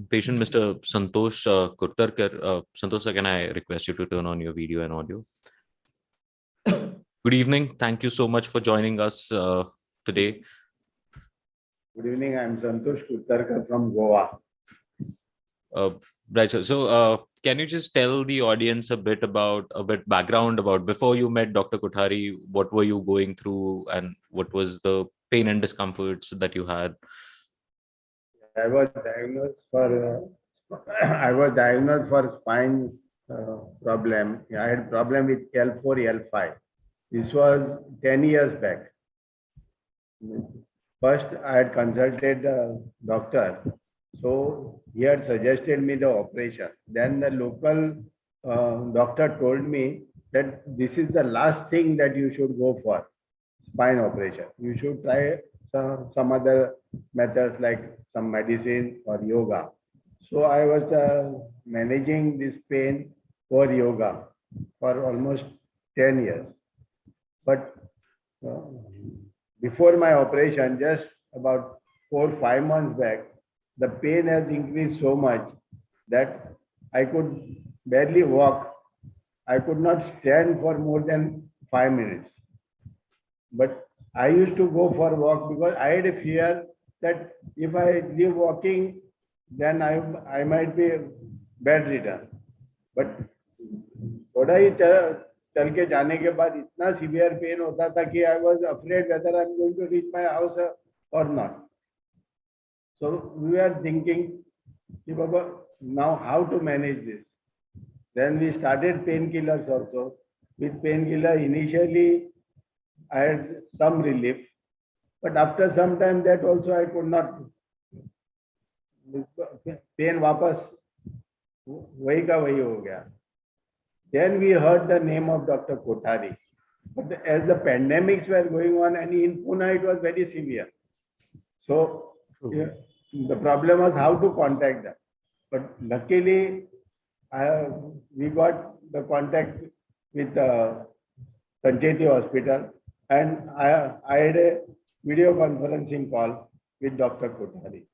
patient, Mr. Santosh Kurtarkar. Santosh, sir, can I request you to turn on your video and audio? Good evening. Thank you so much for joining us today. Good evening. I'm Santosh Kurtarkar from Goa. Right, sir. So can you just tell the audience a bit background about before you met Dr. Kothari, what were you going through and what was the pain and discomforts that you had? I was diagnosed for spine problem. I had problem with L4, L5. This was 10 years back. First, I had consulted the doctor. So he had suggested me the operation. Then the local doctor told me that this is the last thing that you should go for, spine operation. You should try some other methods like some medicine or yoga. So I was managing this pain for yoga for almost 10 years. But before my operation, just about 4 or 5 months back, the pain has increased so much that I could barely walk. I could not stand for more than 5 minutes. But I used to go for a walk because I had a fear that if I leave walking, then I might be bedridden. But थोड़ा ही चल के जाने के बाद इतना severe pain होता था कि I was afraid whether I'm going to reach my house or not. So we were thinking, Baba, now how to manage this? Then we started painkillers also. With painkiller, initially I had some relief, but after some time that also I could not. Pain वापस वही का वही हो गया. Then we heard the name of Dr. Kothari. But as the pandemics were going on, and in Pune it was very severe. So the problem was how to contact them. But luckily, we got the contact with Sancheti hospital, and I had a video conferencing call with Dr. Kothari.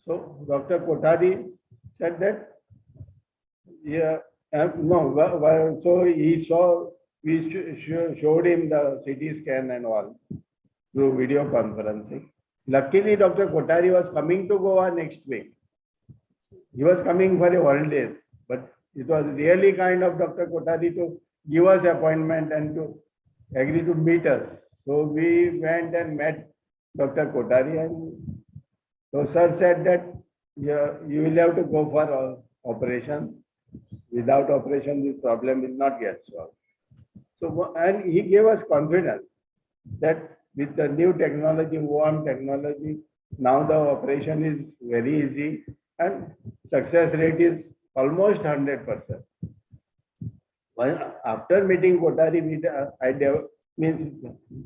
So Dr. Kothari said that, so he saw, we showed him the CT scan and all through video conferencing. Luckily, Dr. Kothari was coming to Goa next week. He was coming for a holiday, but it was really kind of Dr. Kothari to give us appointment and to agree to meet us. So we went and met Dr. Kothari, and so sir said that you will have to go for operation. Without operation, this problem will not get solved. So, and he gave us confidence that with the new technology, warm technology, now the operation is very easy and success rate is almost 100%. After meeting Kothari,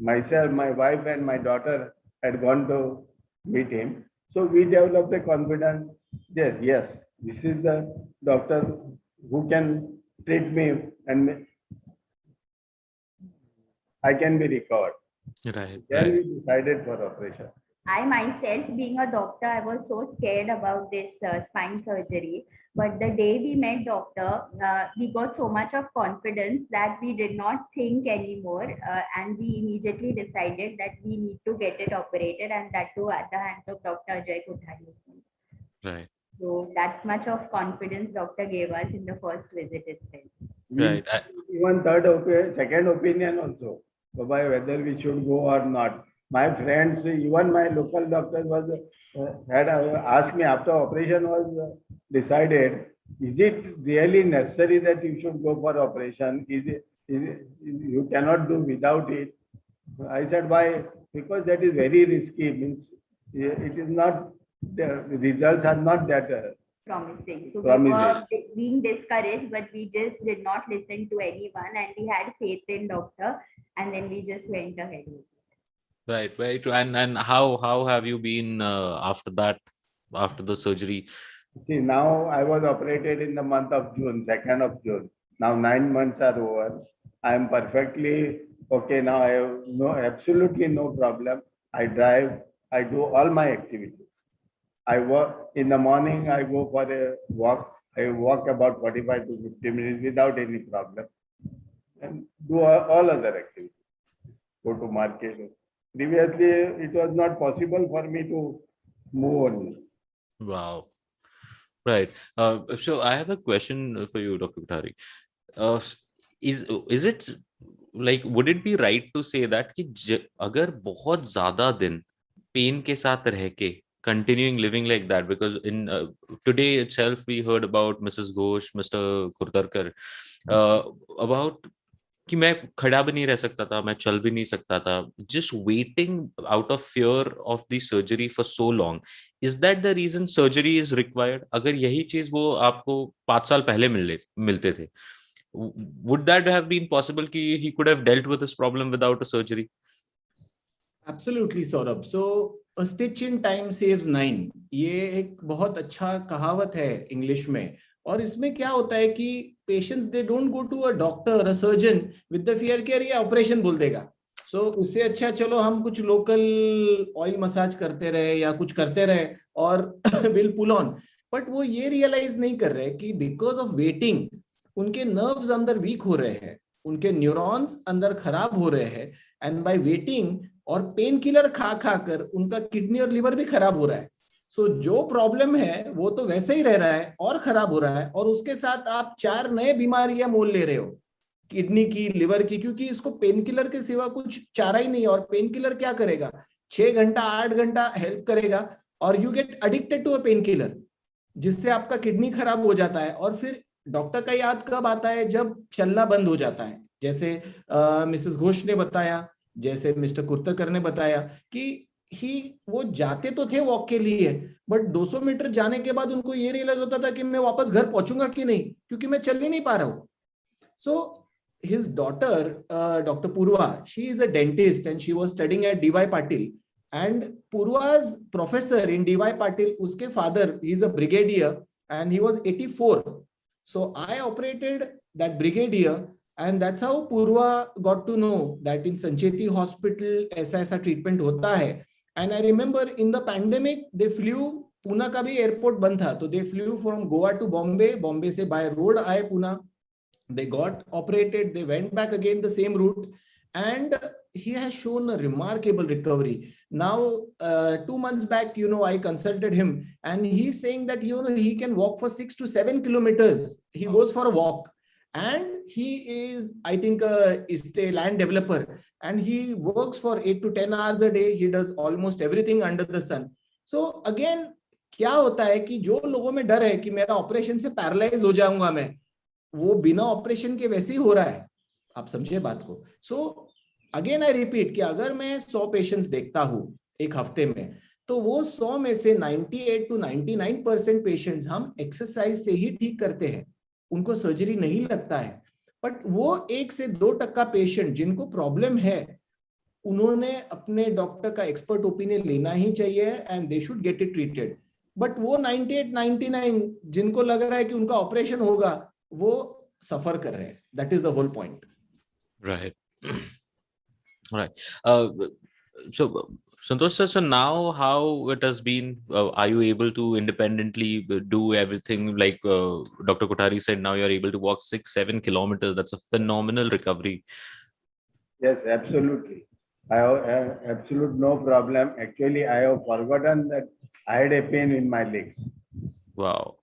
myself, my wife and my daughter had gone to meet him. So we developed the confidence that yes, this is the doctor who can treat me and I can be recovered. Right. Then we decided for operation. I myself, being a doctor, I was so scared about this spine surgery. But the day we met doctor, we got so much of confidence that we did not think anymore. And we immediately decided that we need to get it operated, and that too at the hands of Dr. Ajay Kothari. Right. So that much of confidence doctor gave us in the first visit itself. Right. Even second opinion also, whether we should go or not. My friends, even my local doctors had asked me after operation was decided, is it really necessary that you should go for operation? You cannot do without it? I said, why? Because that is very risky. Means it is not, the results are not that promising. So promising. we were being discouraged, but we just did not listen to anyone, and we had faith in doctor, and then we just went ahead with it. Right, very true. And how have you been after that, after the surgery? See, now I was operated in the month of June, 2nd of June. Now 9 months are over. I am perfectly okay now. I have absolutely no problem. I drive, I do all my activities. I work in the morning, I go for a walk. I walk about 45 to 50 minutes without any problem and do all other activities. Go to market. Previously, it was not possible for me to move only. Wow. Right. So I have a question for you, Dr. Kothari. Is it like, would it be right to say that कि अगर बहुत ज़्यादा दिन pen के साथ रह के continuing living like that, because in today itself we heard about Mrs. Ghosh, Mr. Kurtarkar, about कि मैं खड़ा भी नहीं रह सकता था, मैं चल भी नहीं सकता था, just waiting out of fear of the surgery for so long. Is that the reason surgery is required? अगर यही चीज वो आपको 5 साल पहले मिलते थे, would that have been possible कि he could have dealt with this problem without a surgery? Absolutely, Saurabh. So a stitch in time saves 9. ये एक बहुत अच्छा कहावत है इंग्लिश में. और इसमें क्या होता है कि patients they don't go to a doctor, a surgeon with the fear कि ये ऑपरेशन बोल देगा. सो उससे अच्छा चलो हम कुछ लोकल ऑयल मसाज करते रहे या कुछ करते रहे और विल पुल ऑन. बट वो ये रियलाइज नहीं कर रहे कि बिकॉज ऑफ वेटिंग उनके नर्व्स अंदर वीक हो रहे हैं, उनके न्यूरॉन्स अंदर खराब हो रहे हैं, एंड बाय वेटिंग और पेन किलर खा खा कर उनका किडनी और लिवर भी खराब हो रहा है. सो जो प्रॉब्लम है वो तो वैसे ही रह रहा है और खराब हो रहा है, और उसके साथ आप 4 नए बीमारियां मोल ले रहे हो, किडनी की, लिवर की, क्योंकि इसको पेन किलर के सिवा कुछ चारा ही नहीं. और पेन किलर क्या करेगा? 6 घंटा 8 घंटा हेल्प करेगा और you get addicted to a painkiller, जिससे आपका किडनी खराब हो जाता है. और फिर डॉक्टर का याद कब आता है? जब चलना बंद हो जाता है. जैसे मिसेस घोष ने बताया, जैसे मिस्टर कुर्तकर ने बताया कि वो जाते तो थे वॉक के लिए, बट 200 मीटर जाने के बाद उनको ये रियलाइज होता था कि मैं वापस घर पहुंचूंगा कि नहीं, क्योंकि मैं चल ही नहीं पा रहा हूं. सो his daughter, Dr. Purva, she is a dentist and she was studying at DY Patil. And Purva's professor in DY Patil, uske father, he is a brigadier and he was 84. So I operated that brigadier, and that's how Purva got to know that in Sancheti hospital ऐसा treatment होता है. And I remember in the pandemic they flew, Pune का भी airport बंद था, तो they flew from Goa to Bombay, Bombay से by road आए Pune. They got operated, they went back again the same route, and he has shown a remarkable recovery. Now, 2 months back, I consulted him, and he's saying that, he can walk for 6 to 7 kilometers. He goes for a walk, and he is, I think, is a land developer, and he works for 8 to 10 hours a day. He does almost everything under the sun. So again, क्या होता है कि जो लोगों में डर है कि मेरा ऑपरेशन से पैरालाइज हो जाऊंगा मैं, वो बिना ऑपरेशन के वैसे ही हो रहा है. आप समझिए बात को. सो अगेन आई रिपीट कि अगर मैं 100 पेशेंट्स देखता हूं एक हफ्ते में, तो वो 100 में से 98 to 99% पेशेंट्स हम एक्सरसाइज से ही ठीक करते हैं, उनको सर्जरी नहीं लगता है. बट वो 1 से 2% पेशेंट जिनको प्रॉब्लम है, उन्होंने अपने डॉक्टर का एक्सपर्ट ओपिनियन लेना ही चाहिए and they should get it treated. But वो 98-99 जिनको लग रहा है कि उनका ऑपरेशन होगा, वो सफर कर रहे हैं. That is the whole point. Right. Right. So Santosh sir, so now how it has been, are you able to independently do everything like Dr. Kothari said? Now you're able to walk 6-7 kilometers. That's a phenomenal recovery. Yes, absolutely. I have absolute no problem. Actually, I have forgotten that I had a pain in my legs. Wow.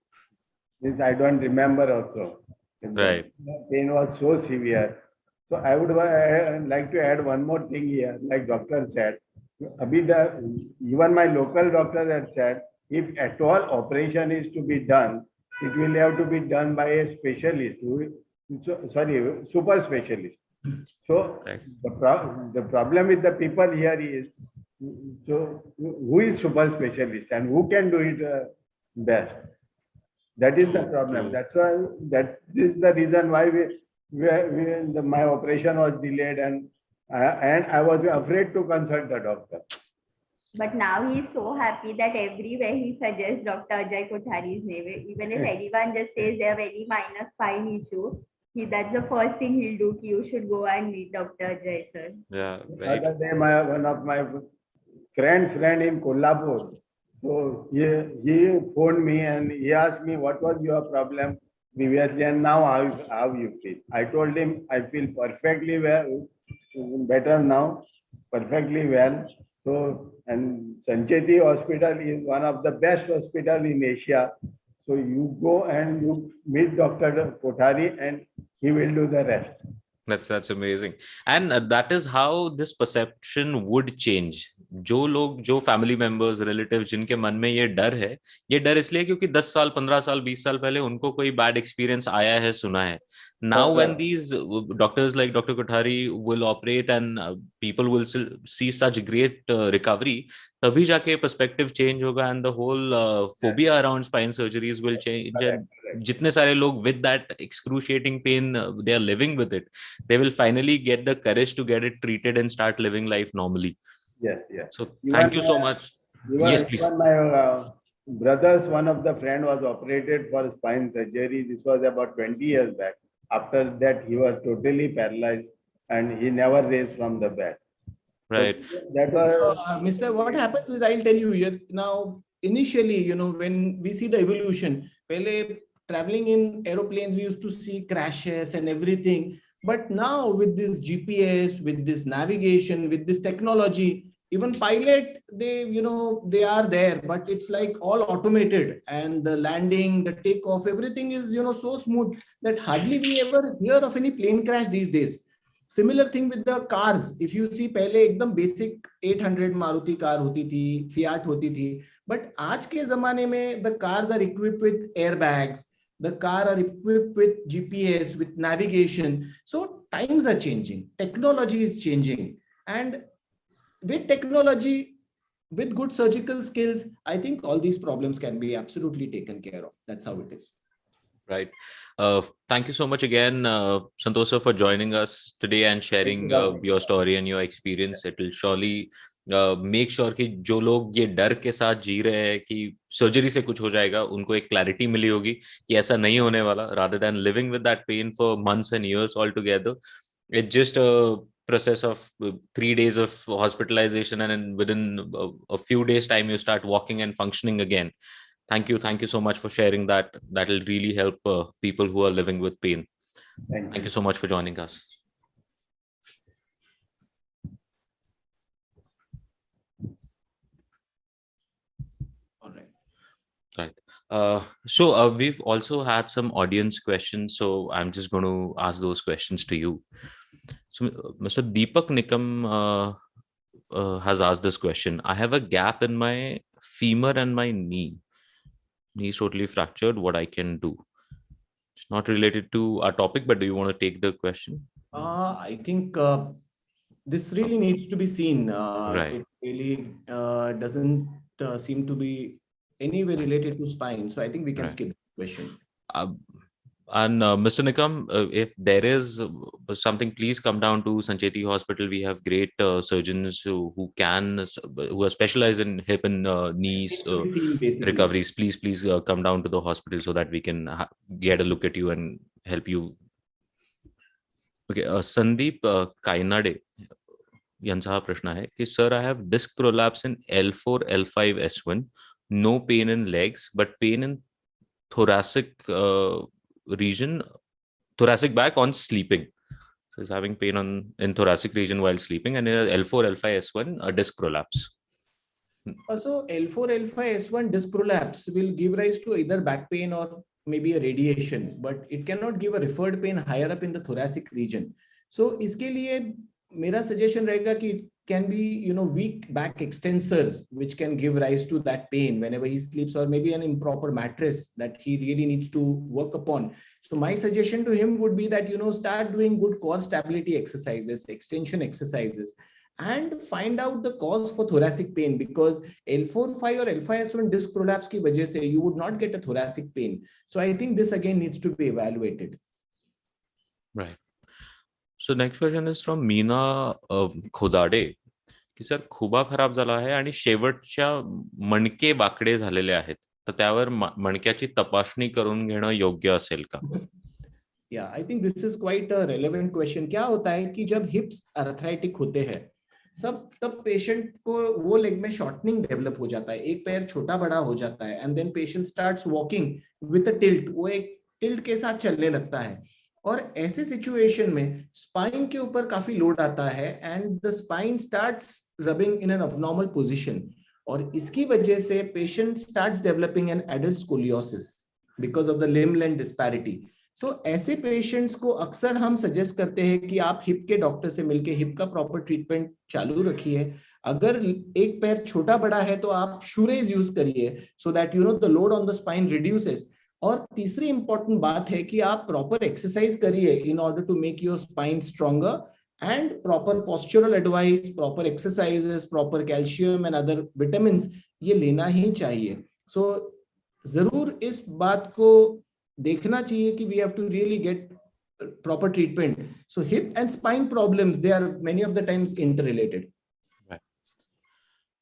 This I don't remember also. Right. The pain was so severe. So I would like to add one more thing here, like doctor said. Even my local doctor had said, if at all operation is to be done, it will have to be done by a specialist, super specialist. So right. the problem with the people here is, so who is super specialist and who can do it best? That is the problem. That's why, that is the reason why my operation was delayed, and I was afraid to consult the doctor. But now he is so happy that everywhere he suggests Dr. Ajay Kothari's name. Even if anyone just says they have any minor spine issue, that's the first thing he'll do. You should go and meet Dr. Ajay, sir. Yeah. Right. Other day, one of my friend in Kolhapur. So he phoned me and he asked me what was your problem previously and now how you feel. I told him I feel perfectly well, better now, perfectly well. So, and Sancheti Hospital is one of the best hospitals in Asia. So you go and you meet Dr. Kothari and he will do the rest. That's amazing. And that is how this perception would change. जो लोग, जो family members, relative, जिनके मन में ये डर इसलिए क्योंकि 10 साल, 15 साल, 20 साल पहले उनको कोई बैड एक्सपीरियंस आया है, सुना है. Now when these doctors like Dr. Kothari will operate and people will see such great recovery, तभी जाके perspective change होगा and the whole phobia around spine surgeries will change. And जितने सारे लोग with that excruciating pain they are living with it, they will finally get the courage to get it treated and start living life normally. Yes. So thank you so much. Yes, please. Even my brother's one of the friend was operated for spine surgery. This was about 20 years back. After that, he was totally paralyzed and he never raised from the bed. Right. So that was, Mr. What happens is, I'll tell you here now. Initially, when we see the evolution, pehle traveling in aeroplanes, we used to see crashes and everything. But now with this GPS, with this navigation, with this technology, even pilot, they are there, but it's like all automated, and the landing, the takeoff, everything is, so smooth that hardly we ever hear of any plane crash these days. Similar thing with the cars. If you see, पहले एकदम basic 800 Maruti car होती थी, Fiat होती थी, but आज के ज़माने में the cars are equipped with airbags, the car are equipped with GPS, with navigation. So times are changing, technology is changing, and with technology, with good surgical skills, I think all these problems can be absolutely taken care of. That's how it is. Right. Thank you so much again, Santosh sir, for joining us today and sharing your story and your experience. It will surely make sure कि जो लोग ये डर के साथ जी रहे हैं कि सर्जरी से कुछ हो जाएगा, उनको एक क्लैरिटी मिली होगी कि ऐसा नहीं होने वाला, rather than living with that pain for months and years altogether. It's just a process of 3 days of hospitalization, and then within a few days time you start walking and functioning again. Thank you so much for sharing that. That will really help people who are living with pain. Thank you so much for joining us. All right. Right. So we've also had some audience questions. So I'm just going to ask those questions to you. So Mr. Deepak Nikam has asked this question. I have a gap in my femur and my knee. Knee is totally fractured. What I can do? It's not related to our topic, but do you want to take the question? I think this really needs to be seen. Right. It really doesn't seem to be anyway related to spine. So I think we can skip the question. And Mr. Nikam, if there is something, please come down to Sancheti Hospital. We have great surgeons who are specialized in hip and knees recoveries. Please come down to the hospital so that we can get a look at you and help you. Okay, Sandeep Kainade यांचा हा प्रश्न आहे की sir, I have disc prolapse in L4, L5, S1, no pain in legs, but pain in thoracic region, thoracic back on sleeping. So he's having pain in thoracic region while sleeping, and in L4, L5, S1, a disc prolapse. So L4, L5, S1 disc prolapse will give rise to either back pain or maybe a radiation, but it cannot give a referred pain higher up in the thoracic region. So इसके लिए मेरा suggestion रहेगा कि it can be, weak back extensors which can give rise to that pain whenever he sleeps, or maybe an improper mattress that he really needs to work upon. So my suggestion to him would be that, start doing good core stability exercises, extension exercises, and find out the cause for thoracic pain, because L4, 5 or L5, S1 disc prolapse ki wajah se you would not get a thoracic pain. So I think this again needs to be evaluated. Right. So next question is from Meena Khodade. की sir खुबा खराब झाला आहे आणि शेवटच्या मणके वाकडे झालेले आहेत, तर त्यावर मणक्याची तपासणी करून घेणं योग्य असेल का? Yeah, I think this is quite a relevant question. क्या होता है कि जब hips arthritic होते हैं सब, तब पेशेंट को वो लेग में शॉर्टनिंग डेवलप हो जाता है, एक पैर छोटा बड़ा हो जाता है, and then patient starts walking with a tilt, वो एक टिल्ट के साथ चलने लगता है। और ऐसे सिचुएशन में स्पाइन के ऊपर काफी लोड आता है and the spine starts rubbing in an abnormal position, और इसकी वजह से patient starts developing an adult scoliosis because of the limb length disparity. So ऐसे पेशेंट्स को अक्सर हम सजेस्ट करते हैं कि आप हिप के डॉक्टर से मिलके हिप का प्रॉपर ट्रीटमेंट चालू रखिए। अगर एक पैर छोटा बड़ा है तो आप शूरेज यूज करिए so that you know the load on the spine reduces. और तीसरी इंपॉर्टेंट बात है कि आप प्रॉपर एक्सरसाइज करिए in order to make your spine stronger, and proper postural advice, proper exercises, proper calcium and other vitamin ये लेना ही चाहिए। सो जरूर इस बात को देखना चाहिए कि we have to really get proper treatment. So hip and spine problems, they are many of the times interrelated.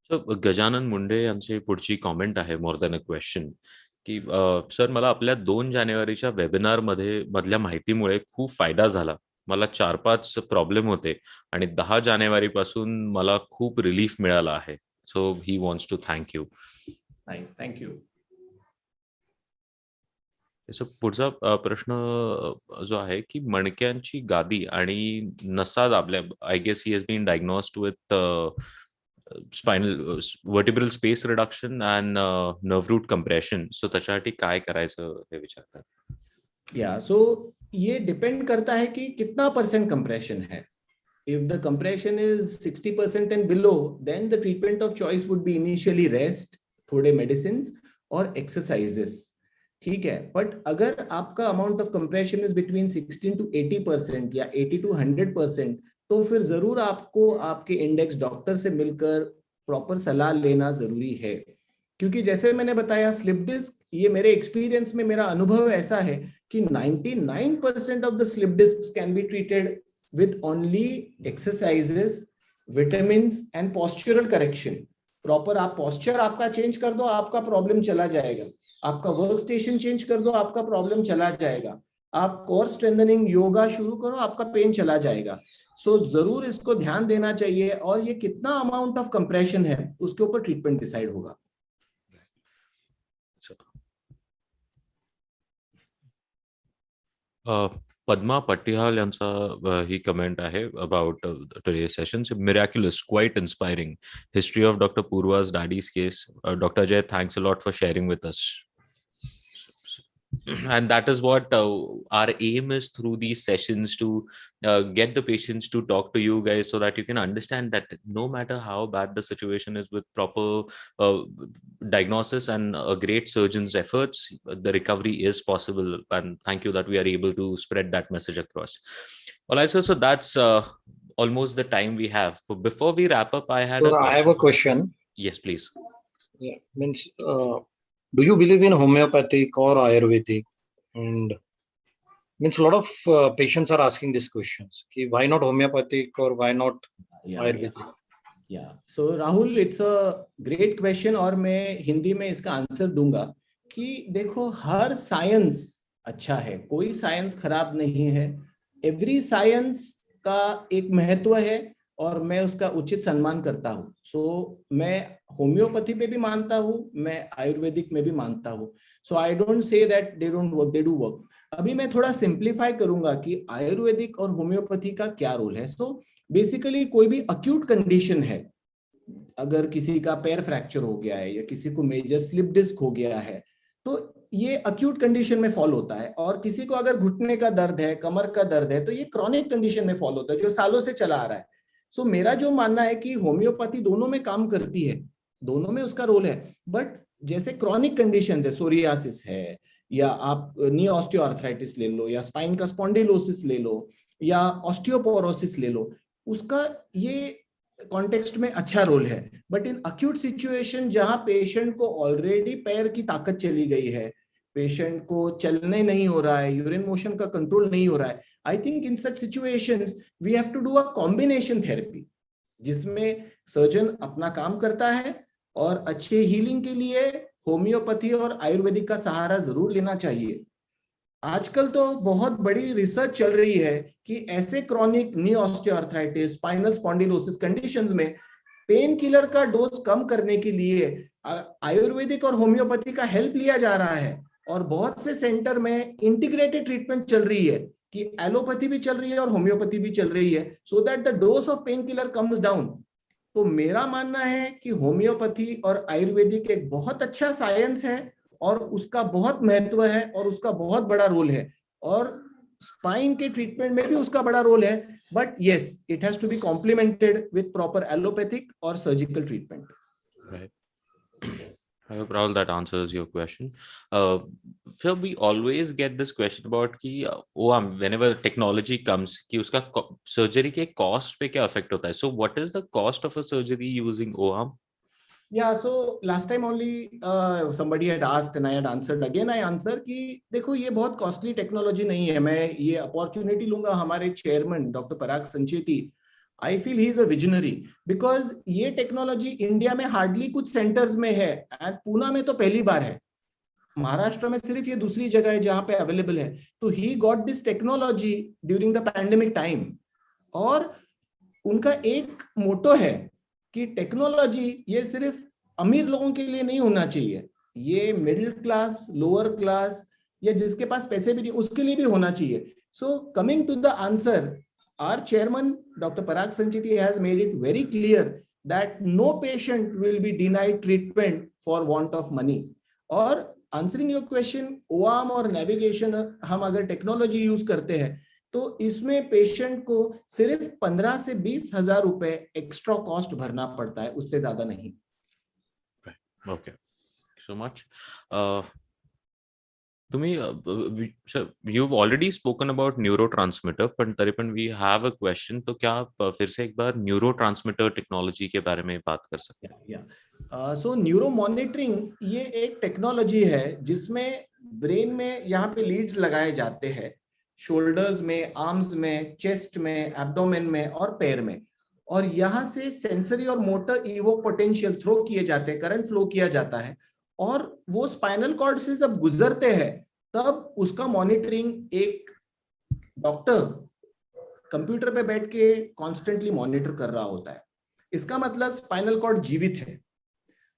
So Gajanan Munde यांची पुढची कॉमेंट आहे, मोर दॅन अ क्वेश्चन, की सर मला आपल्या 2 जानेवारीच्या वेबिनार मधल्या माहितीमुळे खूप फायदा झाला. मला 4-5 प्रॉब्लेम होते आणि 10 जानेवारी पासून मला खूप रिलीफ मिळाला आहे. So he wants to thank you. Nice, thank you. So पुढचा प्रश्न जो आहे की मणक्यांची गादी आणि नसा दाबल्या, I guess he has been diagnosed with spinal vertebral space reduction and nerve root compression. So त्याच्यासाठी काय करायचं हे विचारतात. या सो ये डिपेंड करता है कि कितना परसेंट कंप्रेशन है. If the compression is 60% and below, then the treatment of choice would be initially rest, थोड़े medicines और exercises. ठीक है, बट अगर आपका amount of compression is between 16 to 80% या 80 to 100%, तो फिर जरूर आपको आपके इंडेक्स डॉक्टर से मिलकर प्रॉपर सलाह लेना जरूरी है. क्योंकि जैसे मैंने बताया स्लिप डिस्क, ये मेरे एक्सपीरियंस में मेरा अनुभव ऐसा है कि 99% of the slip disc can be treated with only exercises, vitamins and postural correction. Proper आप पोस्चर आपका चेंज कर दो, आपका प्रॉब्लम चला जाएगा. आपका वर्क स्टेशन चेंज कर दो, आपका प्रॉब्लम चला जाएगा. आप कोर स्ट्रेंथनिंग योगा शुरू करो, आपका पेन चला जाएगा. सो जरूर इसको ध्यान देना चाहिए, और ये कितना अमाउंट ऑफ कंप्रेशन है उसके ऊपर ट्रीटमेंट डिसाइड होगा. पद्मा पट्टिहाल यांचा ही कमेंट आहे about today session. Miraculous, quite inspiring history of doctor Purva's daddy's case. Dr. Jay, thanks a lot for sharing with us. And that is what our aim is through these sessions, to get the patients to talk to you guys so that you can understand that no matter how bad the situation is, with proper diagnosis and a great surgeon's efforts, the recovery is possible. And thank you that we are able to spread that message across. All right, so that's almost the time we have. Before we wrap up, I have a question. Yes, please. Yeah, means do you believe in homeopathic or Ayurvedic? And means a lot of patients are asking these questions. Why not homeopathic or why not Ayurvedic? Yeah. So Rahul, it's a great question, और मैं हिंदी में इसका answer दूंगा कि देखो, हर science अच्छा है, कोई साइंस खराब नहीं है. एवरी साइंस का एक महत्व है और मैं उसका उचित सम्मान करता हूँ. सो मैं होम्योपैथी पे भी मानता हूँ, मैं आयुर्वेदिक में भी मानता हूँ. So I don't say that they don't work, they do work. अभी मैं थोड़ा सिंप्लीफाई करूंगा कि आयुर्वेदिक और होम्योपैथी का क्या रोल है. सो बेसिकली कोई भी अक्यूट कंडीशन है, अगर किसी का पैर फ्रैक्चर हो गया है या किसी को मेजर स्लिप डिस्क हो गया है, तो ये अक्यूट कंडीशन में फॉल होता है. और किसी को अगर घुटने का दर्द है, कमर का दर्द है, तो ये क्रॉनिक कंडीशन में फॉल होता है जो सालों से चला आ रहा है. सो मेरा जो मानना है कि होम्योपैथी दोनों में काम करती है, दोनों में उसका रोल है. बट जैसे क्रॉनिक कंडीशन है, सोरियासिस है, या आप नी ऑस्टियोआर्थराइटिस ले लो, या स्पाइन का स्पॉन्डिलोसिस ले लो, या ऑस्टियोपोरोसिस ले लो, उसका ये कॉन्टेक्स्ट में अच्छा रोल है. बट इन अक्यूट सिचुएशन जहां पेशेंट को ऑलरेडी पैर की ताकत चली गई है, पेशेंट को चलने नहीं हो रहा है, यूरिन मोशन का कंट्रोल नहीं हो रहा है, I think in such situations we have to do a combination therapy, जिसमें सर्जन अपना काम करता है और अच्छे हीलिंग के लिए होम्योपैथी और आयुर्वेदिक का सहारा जरूर लेना चाहिए. आजकल तो बहुत बड़ी रिसर्च चल रही है कि ऐसे chronic knee osteoarthritis, spinal spondylosis conditions में पेन किलर का डोज कम करने के लिए आयुर्वेदिक और होम्योपैथी का हेल्प लिया जा रहा है। और बहुत से सेंटर में इंटीग्रेटेड ट्रीटमेंट चल रही है कि एलोपैथी भी चल रही है और होम्योपैथी भी चल रही है, so that the dose of pain killer comes down. तो मेरा मानना है कि होम्योपैथी और आयुर्वेदिक एक बहुत अच्छा साइंस है और उसका बहुत महत्व है और उसका बहुत बड़ा रोल है, और स्पाइन के ट्रीटमेंट में भी उसका बड़ा रोल है। But yes, it has to be complemented with proper allopathic और surgical treatment. Right. I hope Rahul that answers your question. So we always get this question about कि whenever technology comes कि उसका surgery के cost पे क्या effect होता है. So what is the cost of a surgery using OARM? Yeah, so last time only somebody had asked and I had answered. Again I answer कि देखो ये बहुत costly technology नहीं है। मैं ये opportunity लूंगा हमारे chairman doctor Parag Sancheti. I feel he is a visionary because ये टेक्नोलॉजी इंडिया में हार्डली कुछ सेंटर्स में है एंड पूना में तो पहली बार है, महाराष्ट्र में सिर्फ ये दूसरी जगह है जहां पे अवेलेबल है। तो he got this technology during the pandemic time, और उनका एक मोटो है कि टेक्नोलॉजी ये सिर्फ अमीर लोगों के लिए नहीं होना चाहिए, ये मिडिल क्लास, लोअर क्लास या जिसके पास पैसे भी नहीं उसके लिए भी होना चाहिए। So coming to the answer, our chairman Dr. Parag Sancheti has made it very clear that no patient will be denied treatment for want of money. और answering your question, OARM और navigation हम अगर technology use करते हैं तो इसमें patient को सिर्फ 15 से 20 हजार रुपए एक्स्ट्रा कॉस्ट भरना पड़ता है, उससे ज्यादा नहीं। Okay, so much. To me, so you've already spoken about neurotransmitter, but तरीपन we have a question. तो क्या आप फिर से एक बार neurotransmitter टेक्नोलॉजी के बारे में बात कर सकते हैं? सो न्यूरो मॉनिटरिंग ये एक टेक्नोलॉजी है जिसमें ब्रेन में यहाँ पे लीड्स लगाए जाते हैं, शोल्डर्स में, आर्म्स में, चेस्ट में, एब्डोमेन में और पैर में, और यहाँ से सेंसरी और मोटर इवोक पोटेंशियल थ्रो किए जाते हैं, करंट फ्लो किया जाता है, और वो स्पाइनल कॉर्ड से जब गुजरते हैं तब उसका मॉनिटरिंग एक डॉक्टर कंप्यूटर पे बैठ के कॉन्स्टेंटली मॉनिटर कर रहा होता है। इसका मतलब स्पाइनल कॉर्ड जीवित है।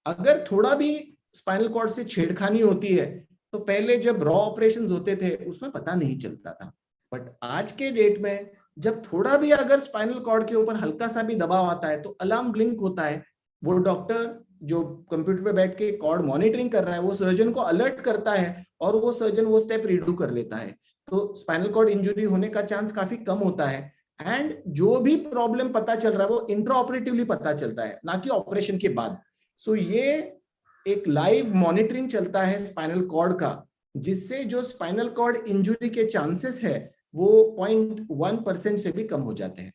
अगर थोड़ा भी स्पाइनल कॉर्ड से छेड़खानी होती है तो पहले जब रॉ ऑपरेशंस होते थे उसमें पता नहीं चलता था, बट आज के डेट में जब थोड़ा भी अगर स्पाइनल कॉर्ड के ऊपर हल्का सा भी दबाव आता है तो अलार्म ब्लिंक होता है। वो डॉक्टर जो कंप्यूटर पे बैठ के कॉर्ड मॉनिटरिंग कर रहा है वो सर्जन को अलर्ट करता है और वो सर्जन वो स्टेप रीडू कर लेता है। तो स्पाइनल कॉर्ड इंजरी होने का चांस काफी कम होता है, एंड जो भी प्रॉब्लम पता चल रहा है वो इंट्रा ऑपरेटिवली पता चलता है, ना कि ऑपरेशन के बाद। सो ये एक लाइव मॉनिटरिंग चलता है स्पाइनल कॉर्ड का, जिससे जो स्पाइनल कॉर्ड इंजरी के चांसेस है वो 0.1% से भी कम हो जाते हैं।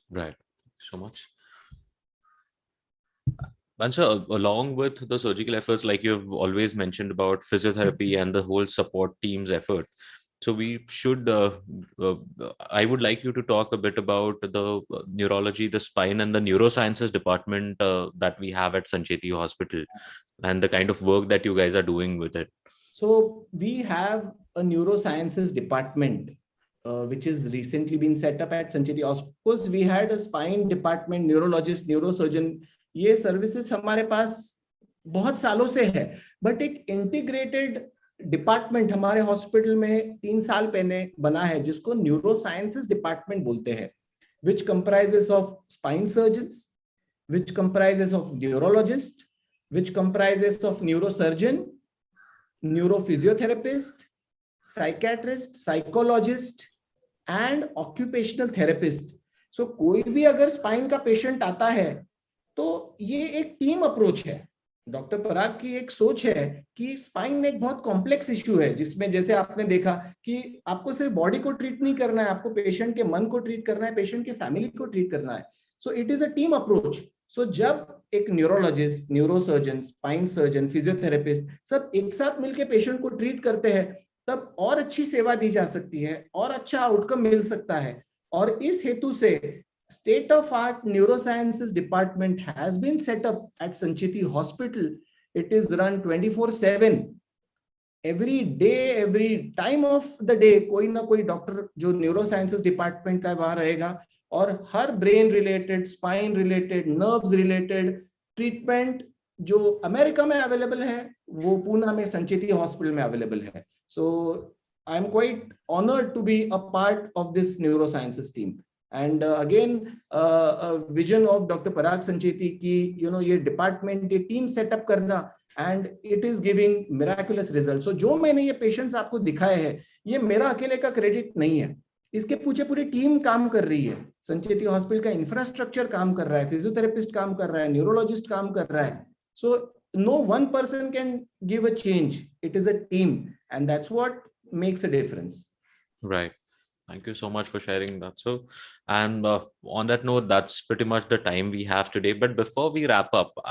Right, so much. And so along with the surgical efforts, like you've always mentioned about physiotherapy and the whole support team's effort, so we should I would like you to talk a bit about the neurology, the spine and the neurosciences department that we have at Sancheti Hospital and the kind of work that you guys are doing with it. So we have a neurosciences department which is recently been set up at Sancheti. Of course we had a spine department, neurologist, neurosurgeon, ये services हमारे पास बहुत सालों से है, but एक integrated department हमारे hospital में 3 साल पहले बना है जिसको न्यूरो साइंसेस डिपार्टमेंट बोलते हैं, which comprises of spine surgeons, which comprises of neurologist, which comprises of neurosurgeon, neurophysiotherapist, psychiatrist, psychologist and occupational therapist. So कोई भी अगर स्पाइन का पेशेंट आता है तो ये एक टीम अप्रोच है। डॉक्टर पराग की एक सोच है कि स्पाइन एक बहुत कॉम्प्लेक्स इश्यू है जिसमें जैसे आपने देखा कि आपको सिर्फ बॉडी को ट्रीट नहीं करना है, आपको पेशेंट के मन को ट्रीट करना है, पेशेंट के फैमिली को ट्रीट करना है। So it is a team approach. So जब एक neurologist, neurosurgeon, spine surgeon, physiotherapist सब एक साथ मिलकर पेशेंट को ट्रीट करते हैं तब और अच्छी सेवा दी जा सकती है और अच्छा आउटकम मिल सकता है। और इस हेतु से state of art neurosciences department has been set up at Sancheti Hospital. It is run 24/7 every day, every time of the day कोई ना कोई डॉक्टर जो न्यूरो साइंसेस डिपार्टमेंट का वहां रहेगा, और हर brain related, spine related, nerves related treatment जो अमेरिका में अवेलेबल है वो पूना में संचेती हॉस्पिटल में अवेलेबल है. So I am quite honoured to be a part of this neuro sciences team. And again vision of doctor Parag Sancheti की ये डिपार्टमेंट, ये टीम सेटअप करना, and it is giving miraculous result. So जो मैंने ये patients आपको दिखाए हैं, ये मेरा अकेले का क्रेडिट नहीं है, इसके पीछे पूरी टीम काम कर रही है. संचेती हॉस्पिटल का इंफ्रास्ट्रक्चर काम कर रहा है, फिजियोथेरेपिस्ट काम कर रहा है, न्यूरोलॉजिस्ट काम कर रहा है. So no one person can give a change, it is a team, and that's what makes a difference. Right. Thank you so much for sharing that. So, and on that note, that's pretty much the time we have today. But before we wrap up,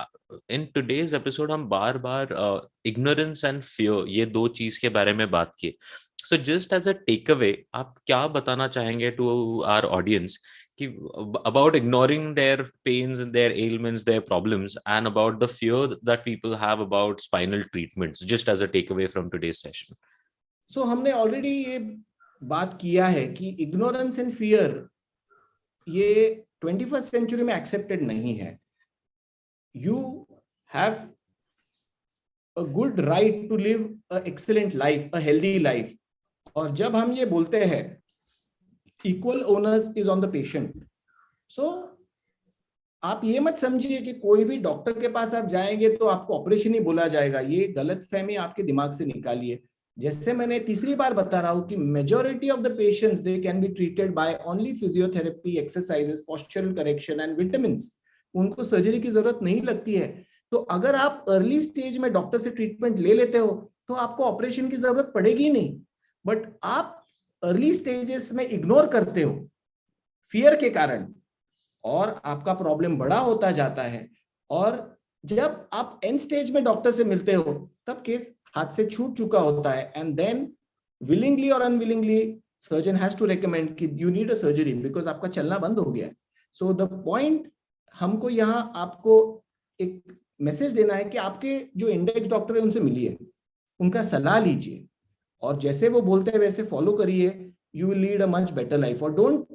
in today's episode, हम बार-बार ignorance and fear ये दो चीज के बारे में बात की. So, just as a takeaway, आप क्या बताना चाहेंगे to our audience कि about ignoring their pains and their ailments, their problems, and about the fear that people have about spinal treatments, just as a takeaway from today's session? So हमने already ये बात किया है कि ignorance and fear ये 21st century में accepted नहीं है. You have a good right to live a excellent life, a healthy life. और जब हम ये बोलते हैं equal onus is on the patient, so आप ये मत समझिए कि कोई भी डॉक्टर के पास आप जाएंगे तो आपको ऑपरेशन ही बोला जाएगा. ये गलतफहमी आपके दिमाग से निकालिए. जैसे मैंने तीसरी बार बता रहा हूं कि majority of the patients they can be treated by only physiotherapy, exercises, postural correction and vitamins. उनको सर्जरी की जरूरत नहीं लगती है. तो अगर आप अर्ली स्टेज में डॉक्टर से ट्रीटमेंट ले लेते हो तो आपको ऑपरेशन की जरूरत पड़ेगी नहीं. बट आप अर्ली स्टेजेस में इग्नोर करते हो फियर के कारण, और आपका प्रॉब्लम बड़ा होता जाता है. और जब आप एंड स्टेज में डॉक्टर से मिलते हो तब केस हाथ से छूट चुका होता है. एंड देन विलिंगली और unwillingly surgeon has to recommend कि you need a surgery because आपका चलना बंद हो गया है. सो द पॉइंट हमको यहाँ आपको एक मैसेज देना है कि आपके जो इंडेक्स डॉक्टर है उनसे मिलिए, उनका सलाह लीजिए, और जैसे वो बोलते हैं वैसे फॉलो करिए. You will lead a much better life. और डोंट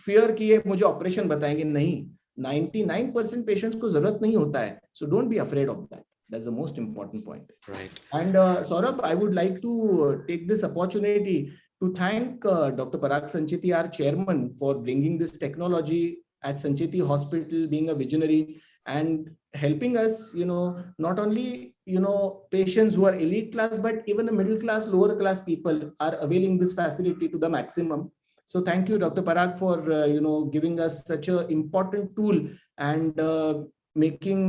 फियर कि ये मुझे ऑपरेशन बताएंगे. नहीं, 99% पेशेंट्स को जरूरत नहीं होता है. So don't be afraid of that. That's the most important point. Right. And Saurabh, I would like to take this opportunity to thank Dr. Parag Sancheti, our chairman, for bringing this technology at Sancheti Hospital, being a visionary and helping us, not only, patients who are elite class, but even the middle class, lower class people are availing this facility to the maximum. So thank you, Dr. Parag, for, giving us such an important tool and making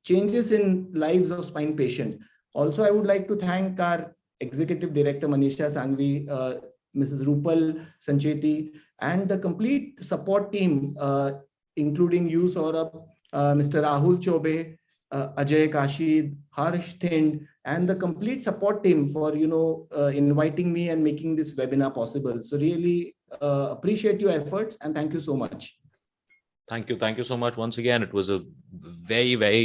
changes in lives of spine patients. Also, I would like to thank our Executive Director Manisha Sangvi, Mrs. Rupal Sancheti, and the complete support team, including you, Saurabh, Mr. Rahul Chobe, Ajay Kashid, Harsh Thind, and the complete support team for inviting me and making this webinar possible. So really appreciate your efforts and thank you so much. Thank you so much once again. It was a very, very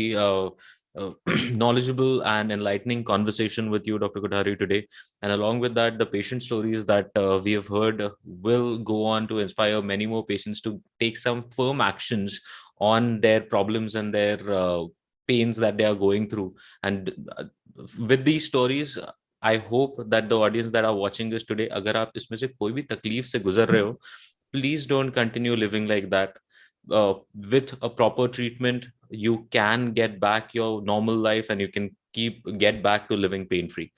knowledgeable and enlightening conversation with you, Dr. Kothari, today. And along with that, the patient stories that we have heard will go on to inspire many more patients to take some firm actions on their problems and their pains that they are going through. And with these stories, I hope that the audience that are watching this today, अगर आप इसमें से कोई भी तकलीफ से गुजर रहे हो, please don't continue living like that. With a proper treatment, you can get back your normal life and you can get back to living pain-free.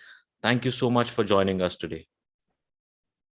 Thank you so much for joining us today.